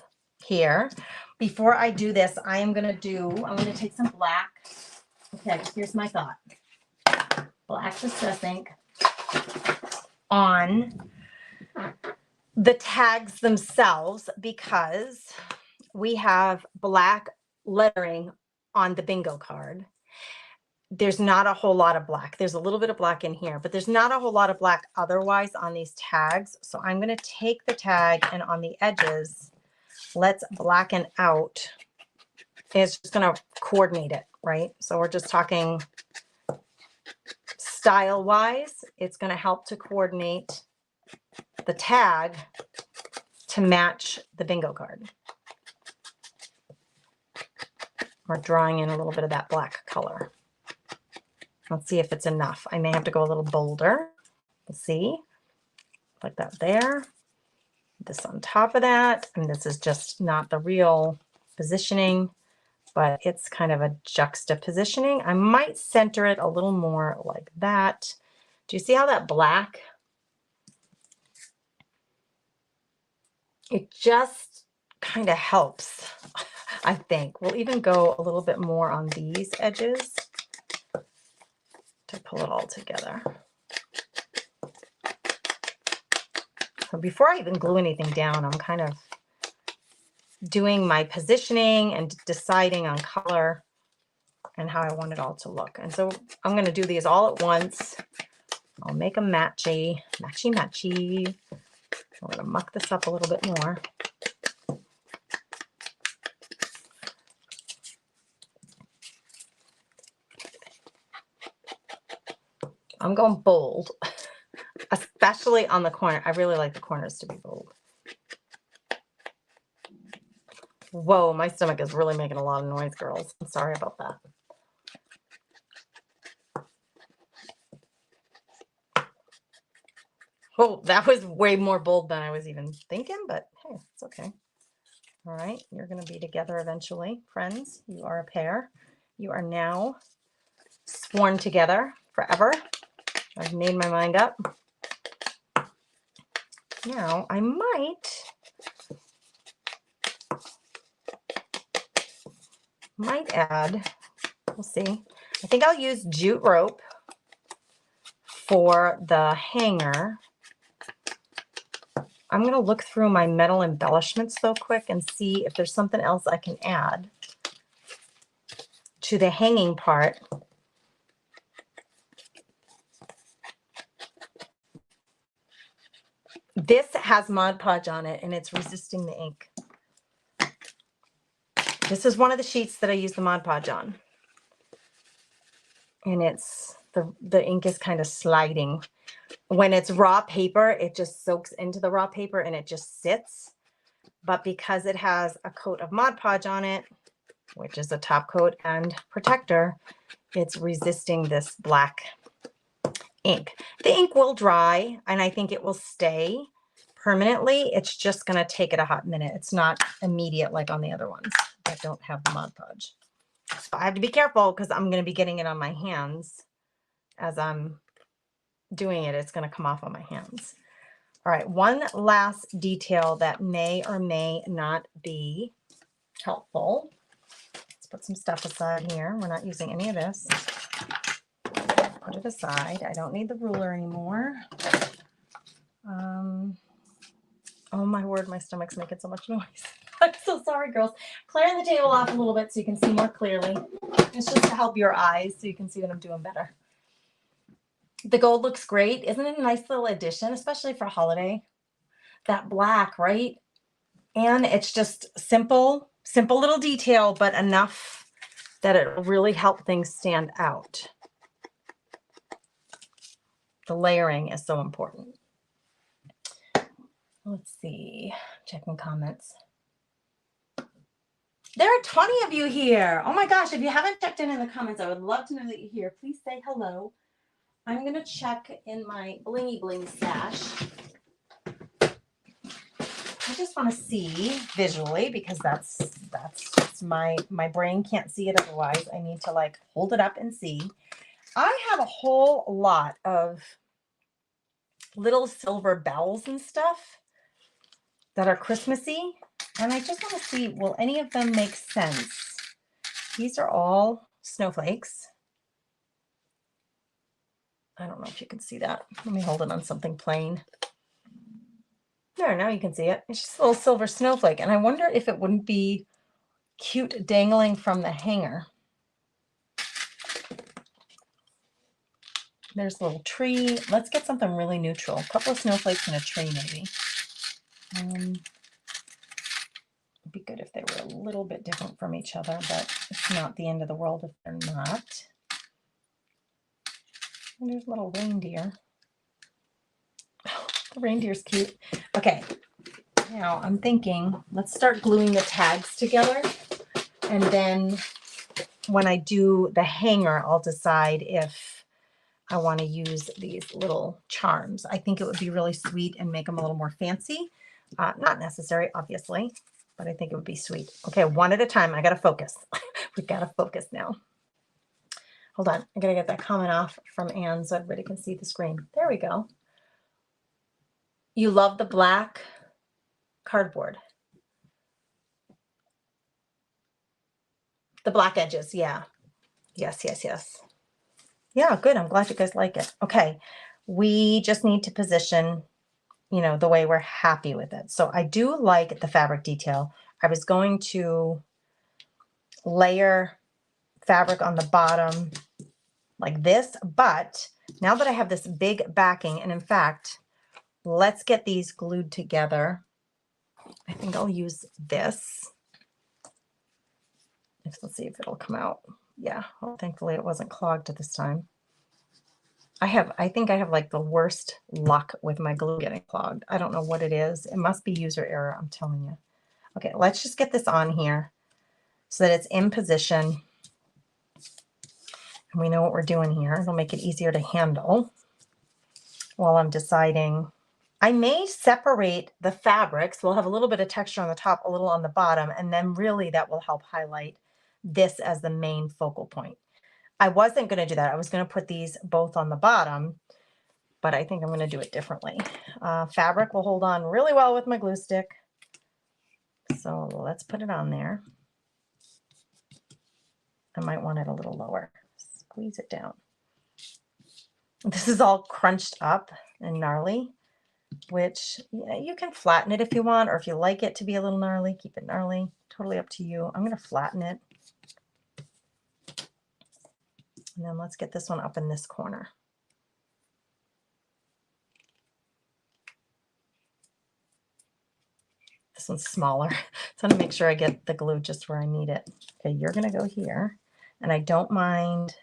here. Before I do this, I'm going to take some black. Okay, here's my thought. Black distress ink on the tags themselves because we have black lettering on the bingo card. There's not a whole lot of black. There's a little bit of black in here, but there's not a whole lot of black otherwise on these tags. So I'm going to take the tag and on the edges, let's blacken out. It's just going to coordinate it, right? So we're just talking style wise. It's going to help to coordinate the tag to match the bingo card. We're drawing in a little bit of that black color. Let's see if it's enough. I may have to go a little bolder. We'll see. Like that there. This on top of that. And this is just not the real positioning, but it's kind of a juxtapositioning. I might center it a little more like that. Do you see how that black? It just kind of helps, I think. We'll even go a little bit more on these edges to pull it all together. So before I even glue anything down, I'm kind of doing my positioning and deciding on color and how I want it all to look. And so I'm going to do these all at once. I'll make them matchy. I'm going to muck this up a little bit more. I'm going bold, especially on the corner. I really like the corners to be bold. Whoa, my stomach is really making a lot of noise, girls. I'm sorry about that. Oh, that was way more bold than I was even thinking, but hey, it's okay. All right, you're going to be together eventually, friends. You are a pair. You are now sworn together forever. I've made my mind up. Now, I might add, we'll see. I think I'll use jute rope for the hanger. I'm going to look through my metal embellishments though quick and see if there's something else I can add to the hanging part. This has Mod Podge on it and it's resisting the ink. This is one of the sheets that I use the Mod Podge on. And it's, the ink is kind of sliding. When it's raw paper, it just soaks into the raw paper and it just sits. But because it has a coat of Mod Podge on it, which is a top coat and protector, it's resisting this black ink. The ink will dry and I think it will stay permanently. It's just going to take it a hot minute. It's not immediate like on the other ones that don't have the Mod Podge. So I have to be careful because I'm going to be getting it on my hands as I'm doing it. It's going to come off on my hands. All right, one last detail that may or may not be helpful. Let's put some stuff aside here. We're not using any of this. Put it aside. I don't need the ruler anymore. Oh my word, my stomach's making so much noise. I'm so sorry, girls. Clearing the table off a little bit so you can see more clearly. It's just to help your eyes so you can see that I'm doing better. The gold looks great. Isn't it a nice little addition, especially for holiday? That black, right? And it's just simple little detail, but enough that it'll really help things stand out. The layering is so important. Let's see, checking comments. There are 20 of you here. Oh my gosh, if you haven't checked in the comments, I would love to know that you're here. Please say hello. I'm going to check in my blingy bling stash. I just want to see visually because that's my brain can't see it otherwise. I need to like hold it up and see. I have a whole lot of little silver bells and stuff that are Christmassy, and I just want to see, will any of them make sense? These are all snowflakes. I don't know if you can see that. Let me hold it on something plain. There, now you can see it. It's just a little silver snowflake, and I wonder if it wouldn't be cute dangling from the hanger. There's a little tree. Let's get something really neutral. A couple of snowflakes and a tree, maybe. It'd be good if they were a little bit different from each other, but it's not the end of the world if they're not. And there's a little reindeer. Oh, the reindeer's cute. Okay, now I'm thinking, let's start gluing the tags together. And then when I do the hanger, I'll decide if I want to use these little charms. I think it would be really sweet and make them a little more fancy. Not necessary, obviously, but I think it would be sweet. Okay, one at a time. I got to focus. We got to focus now. Hold on. I got to get that comment off from Anne so everybody can see the screen. There we go. You love the black cardboard. The black edges, yeah. Yes, yes, yes. Yeah, good. I'm glad you guys like it. Okay, we just need to position, you know, the way we're happy with it. So I do like the fabric detail. I was going to layer fabric on the bottom like this, but now that I have this big backing, and in fact, let's get these glued together. I think I'll use this. Let's see if it'll come out. Yeah, well, thankfully it wasn't clogged at this time. I think I have like the worst luck with my glue getting clogged. I don't know what it is. It must be user error, I'm telling you. Okay, let's just get this on here so that it's in position. And we know what we're doing here. It'll make it easier to handle while I'm deciding. I may separate the fabrics. We'll have a little bit of texture on the top, a little on the bottom, and then really that will help highlight this as the main focal point. I wasn't going to do that. I was going to put these both on the bottom, but I think I'm going to do it differently. Fabric will hold on really well with my glue stick. So let's put it on there. I might want it a little lower. Squeeze it down. This is all crunched up and gnarly, which you can flatten it if you want, or if you like it to be a little gnarly, keep it gnarly. Totally up to you. I'm going to flatten it. And then let's get this one up in this corner. This one's smaller. So I'm going to make sure I get the glue just where I need it. Okay, you're going to go here. And I don't mind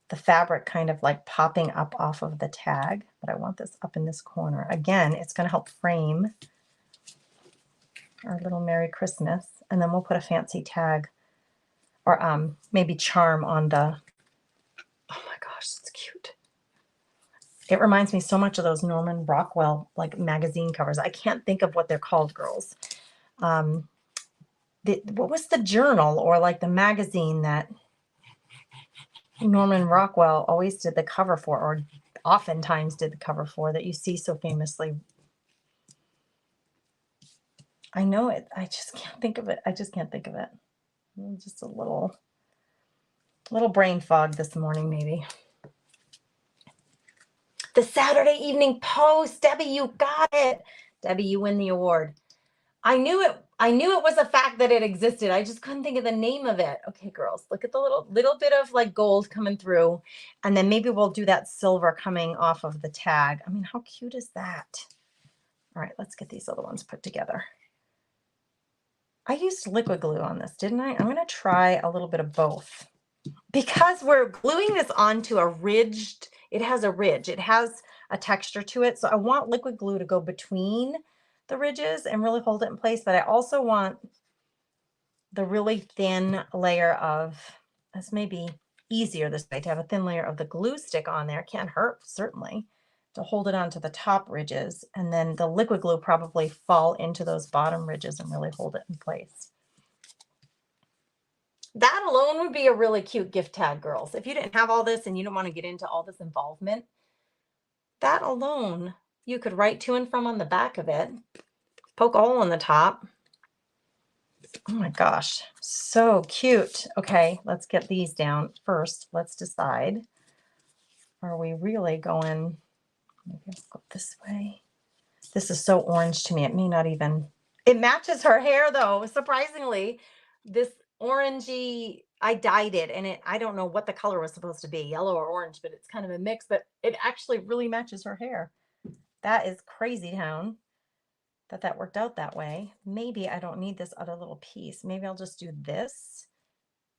the fabric kind of like popping up off of the tag, but I want this up in this corner. Again, it's going to help frame our little Merry Christmas. And then we'll put a fancy tag or maybe charm on the, oh my gosh, it's cute. It reminds me so much of those Norman Rockwell like magazine covers. I can't think of what they're called, girls. What was the journal or like the magazine that Norman Rockwell always did the cover for, or oftentimes did the cover for, that you see so famously? I know it. I just can't think of it. I just can't think of it. Just a little brain fog this morning, maybe. The Saturday Evening Post. Debbie, you got it. Debbie, you win the award. I knew it was a fact that it existed. I just couldn't think of the name of it. Okay, girls, look at the little bit of like gold coming through. And then maybe we'll do that silver coming off of the tag. I mean, how cute is that? All right, let's get these other ones put together. I used liquid glue on this, didn't I? I'm going to try a little bit of both. Because we're gluing this onto a ridged, it has a ridge. It has a texture to it. So I want liquid glue to go between the ridges and really hold it in place. But I also want the really thin layer of, this may be easier this way, to have a thin layer of the glue stick on there. Can't hurt, certainly, to hold it onto the top ridges. And then the liquid glue probably fall into those bottom ridges and really hold it in place. That alone would be a really cute gift tag, girls. If you didn't have all this and you don't want to get into all this involvement, that alone, you could write to and from on the back of it, poke a hole in the top. Oh my gosh, so cute. Okay, let's get these down first. Let's decide, are we really going, maybe I'll go this way. This is so orange to me. It may not even, it matches her hair though, surprisingly. This orangey, I dyed it, and I don't know what the color was supposed to be, yellow or orange, but it's kind of a mix, but it actually really matches her hair. That is crazy town that worked out that way. Maybe I don't need this other little piece. Maybe I'll just do this.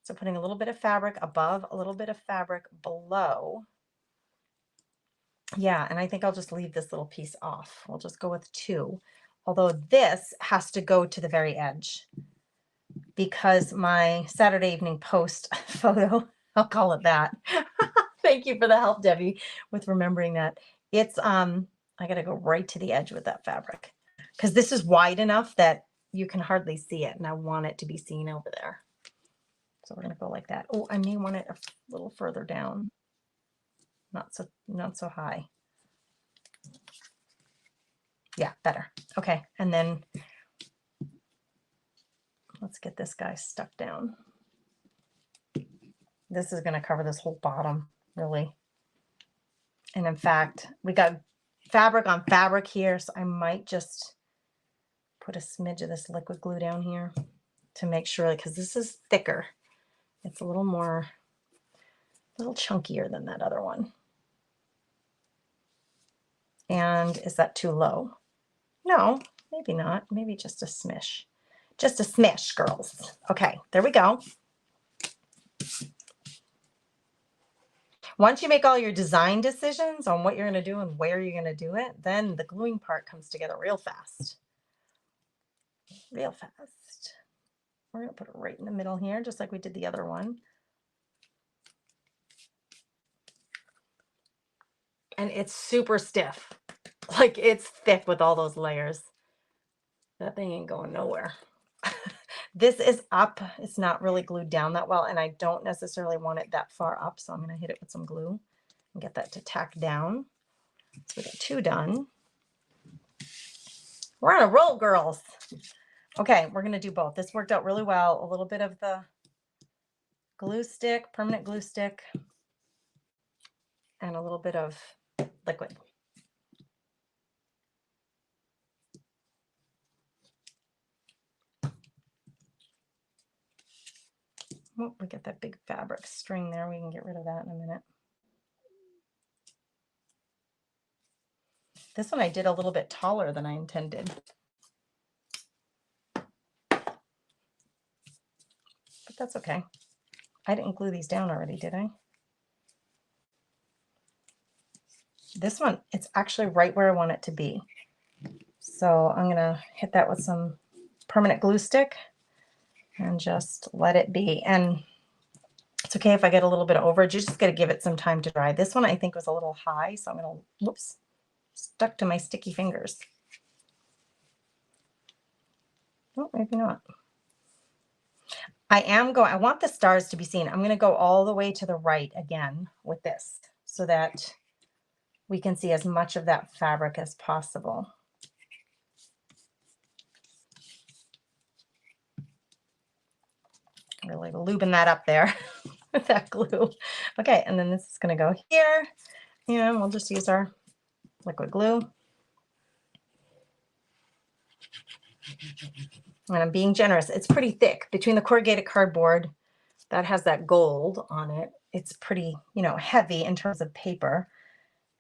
So putting a little bit of fabric above, a little bit of fabric below. Yeah, and I think I'll just leave this little piece off. We'll just go with 2. Although this has to go to the very edge, because my Saturday Evening Post photo, I'll call it that. Thank you for the help, Debbie, with remembering that. It's, I got to go right to the edge with that fabric, because this is wide enough that you can hardly see it, and I want it to be seen over there. So we're going to go like that. Oh, I may want it a little further down. Not so high. Yeah, better. Okay, and then let's get this guy stuck down. This is going to cover this whole bottom, really. And in fact, we got fabric on fabric here, so I might just put a smidge of this liquid glue down here to make sure, because this is thicker. It's a little chunkier than that other one. And is that too low? No, maybe not. Maybe just a smish. Just a smish, girls. Okay, there we go. Once you make all your design decisions on what you're going to do and where you're going to do it, then the gluing part comes together real fast. real fast. We're going to put it right in the middle here, just like we did the other one. And it's super stiff. Like it's thick with all those layers. That thing ain't going nowhere. This is up. It's not really glued down that well, and I don't necessarily want it that far up, so I'm going to hit it with some glue and get that to tack down. So we got 2 done. We're on a roll, girls. Okay, we're going to do both. This worked out really well. A little bit of the glue stick, permanent glue stick, and a little bit of liquid. Oh, we got that big fabric string there. We can get rid of that in a minute. This one I did a little bit taller than I intended. But that's okay. I didn't glue these down already, did I? This one, it's actually right where I want it to be. So I'm going to hit that with some permanent glue stick and just let it be. And it's okay if I get a little bit of overage. You just got to give it some time to dry. This one I think was a little high, so I'm going to, whoops, stuck to my sticky fingers. Oh, maybe not. I want the stars to be seen. I'm going to go all the way to the right again with this so that we can see as much of that fabric as possible. Really lubing that up there with that glue. Okay, and then this is going to go here, and we'll just use our liquid glue. And I'm being generous. It's pretty thick. Between the corrugated cardboard that has that gold on it, it's pretty, heavy in terms of paper.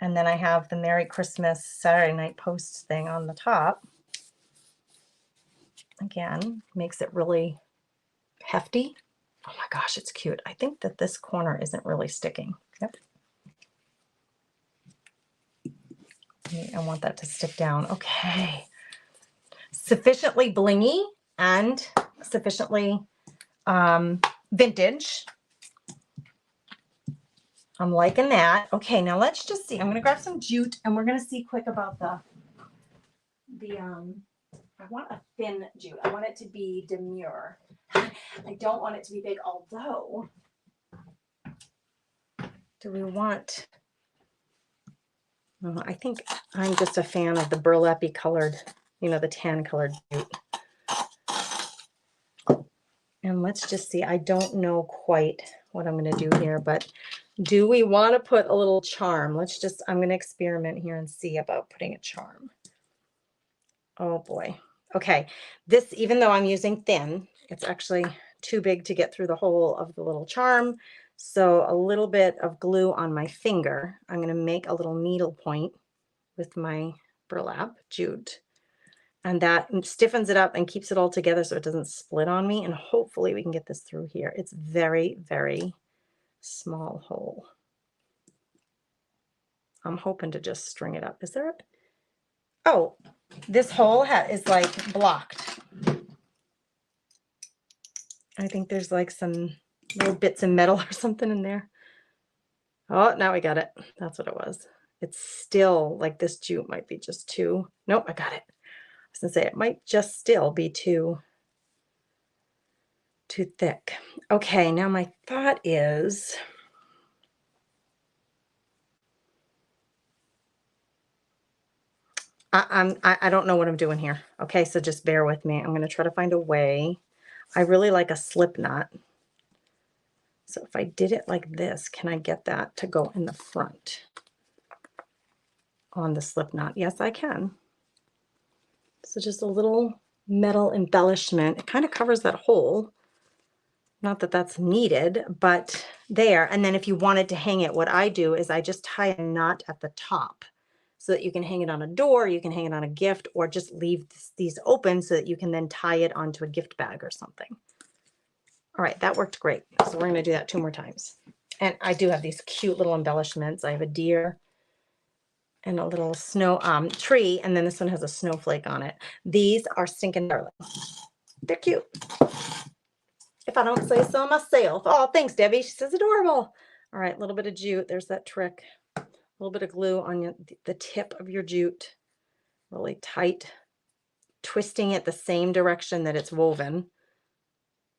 And then I have the Merry Christmas Saturday Night Post thing on the top. Again, makes it really hefty. Oh my gosh, it's cute. I think that this corner isn't really sticking. Yep. I want that to stick down. Okay. Sufficiently blingy and sufficiently vintage. I'm liking that. Okay, now let's just see. I'm going to grab some jute and we're going to see quick about I want a thin jute. I want it to be demure. I don't want it to be big, although do we want, I think I'm just a fan of the burlap-y colored, the tan colored jute. And let's just see. I don't know quite what I'm going to do here, but do we want to put a little charm? I'm going to experiment here and see about putting a charm. Oh boy. Okay. This, even though I'm using thin, it's actually too big to get through the hole of the little charm. So a little bit of glue on my finger. I'm going to make a little needle point with my burlap jute. And that stiffens it up and keeps it all together so it doesn't split on me. And hopefully we can get this through here. It's very, very small hole. I'm hoping to just string it up. Is there Oh, this hole is like blocked. I think there's like some little bits of metal or something in there. Oh, now I got it. That's what it was. It's still like this jute might be just too. Nope, I got it. I was gonna say it might just still be too thick. Okay, now my thought is I don't know what I'm doing here. Okay, so just bear with me. I'm gonna try to find a way. I really like a slip knot. So if I did it like this, can I get that to go in the front on the slip knot? Yes, I can. So just a little metal embellishment. It kind of covers that hole. Not that that's needed, but there. And then if you wanted to hang it, what I do is I just tie a knot at the top so that you can hang it on a door, you can hang it on a gift, or just leave these open so that you can then tie it onto a gift bag or something. All right, that worked great. So we're going to do that 2 more times. And I do have these cute little embellishments. I have a deer and a little snow tree, and then this one has a snowflake on it. These are stinking darling. They're cute. If I don't say so myself. Oh, thanks, Debbie. She says adorable. All right, a little bit of jute. There's that trick. A little bit of glue on the tip of your jute. Really tight. Twisting it the same direction that it's woven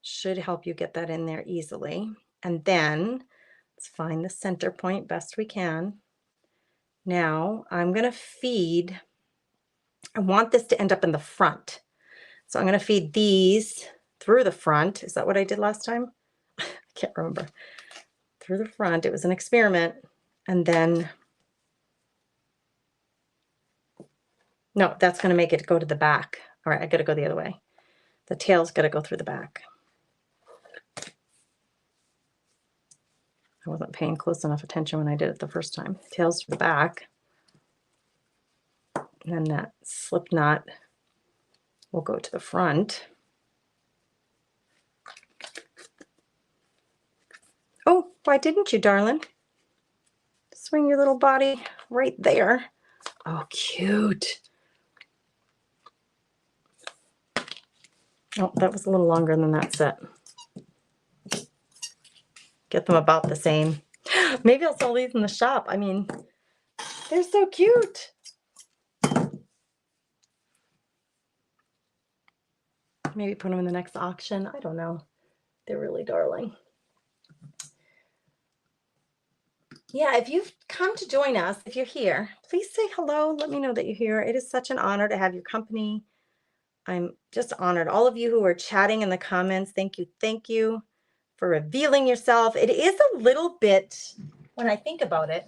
should help you get that in there easily. And then let's find the center point best we can. Now I'm going to feed, I want this to end up in the front. So I'm going to feed these through the front. Is that what I did last time? I can't remember. Through the front. It was an experiment. And then, no, that's going to make it go to the back. All right, I got to go the other way. The tail's got to go through the back. I wasn't paying close enough attention when I did it the first time. Tails through the back. And then that slip knot will go to the front. Oh, why didn't you, darling? Swing your little body right there. Oh, cute. Oh, that was a little longer than that set. Get them about the same. Maybe I'll sell these in the shop. I mean, they're so cute. Maybe put them in the next auction. I don't know. They're really darling. Yeah, if you've come to join us, if you're here, please say hello. Let me know that you're here. It is such an honor to have your company. I'm just honored. All of you who are chatting in the comments, thank you. Thank you for revealing yourself. It is a little bit, when I think about it,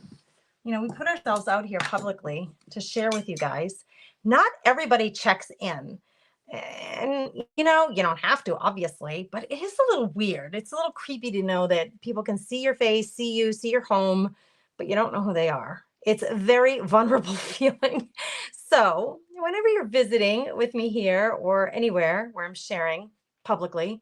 you know, we put ourselves out here publicly to share with you guys. Not everybody checks in. And, you know, you don't have to, obviously, but it is a little weird. It's a little creepy to know that people can see your face, see you, see your home, but you don't know who they are. It's a very vulnerable feeling. So whenever you're visiting with me here or anywhere where I'm sharing publicly,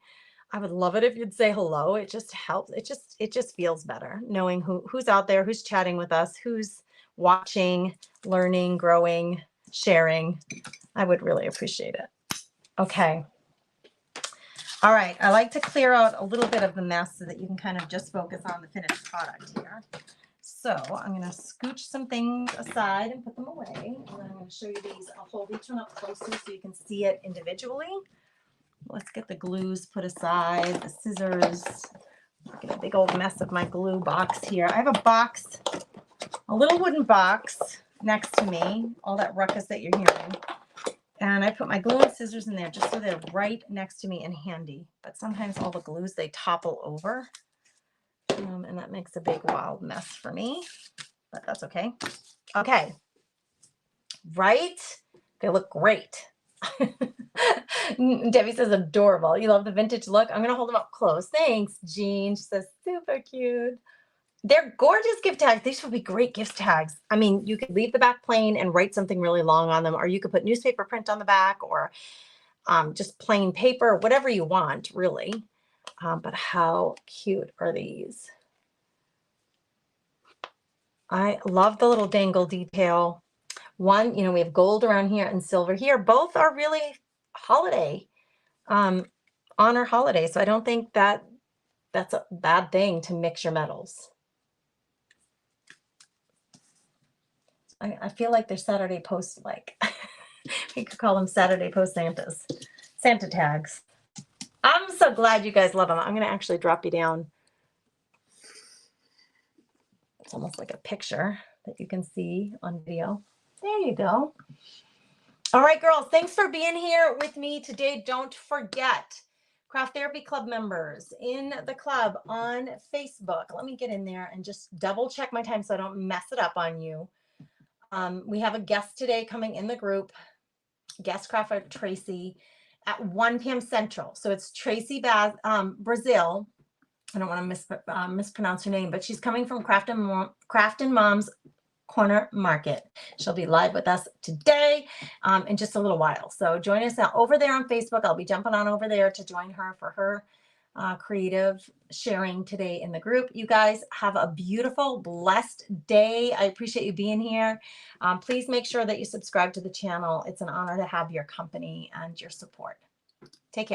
I would love it if you'd say hello. It just helps. It just feels better knowing who's out there, who's chatting with us, who's watching, learning, growing, sharing. I would really appreciate it. Okay. All right. I like to clear out a little bit of the mess so that you can kind of just focus on the finished product here. So I'm going to scooch some things aside and put them away. And then I'm going to show you these. I'll hold each one up closer so you can see it individually. Let's get the glues put aside, the scissors. Look at a big old mess of my glue box here. I have a box, a little wooden box next to me, all that ruckus that you're hearing. And I put my glue and scissors in there just so they're right next to me and handy. But sometimes all the glues, they topple over. And that makes a big wild mess for me. But that's okay. Okay. Right? They look great. Debbie says adorable. You love the vintage look. I'm going to hold them up close. Thanks, Jean. She says super cute. They're gorgeous gift tags. These would be great gift tags. I mean, you could leave the back plain and write something really long on them, or you could put newspaper print on the back, or just plain paper, whatever you want, really. But how cute are these? I love the little dangle detail. One, you know, we have gold around here and silver here. Both are really holiday, honor holiday. So I don't think that that's a bad thing to mix your metals. I feel like they're Saturday Post like. We could call them Saturday Post Santas. Santa tags. I'm so glad you guys love them. I'm going to actually drop you down. It's almost like a picture that you can see on video. There you go. All right, girls, thanks for being here with me today. Don't forget, Craft Therapy Club members in the club on Facebook. Let me get in there and just double check my time so I don't mess it up on you. We have a guest today coming in the group, guest crafter Tracy, at 1 p.m. Central. So it's Tracy Brazil. I don't want to mispronounce her name, but she's coming from Craft and Mom's Corner Market. She'll be live with us today in just a little while. So join us out over there on Facebook. I'll be jumping on over there to join her for her creative sharing today in the group. You guys have a beautiful, blessed day. I appreciate you being here. Please make sure that you subscribe to the channel. It's an honor to have your company and your support. Take care.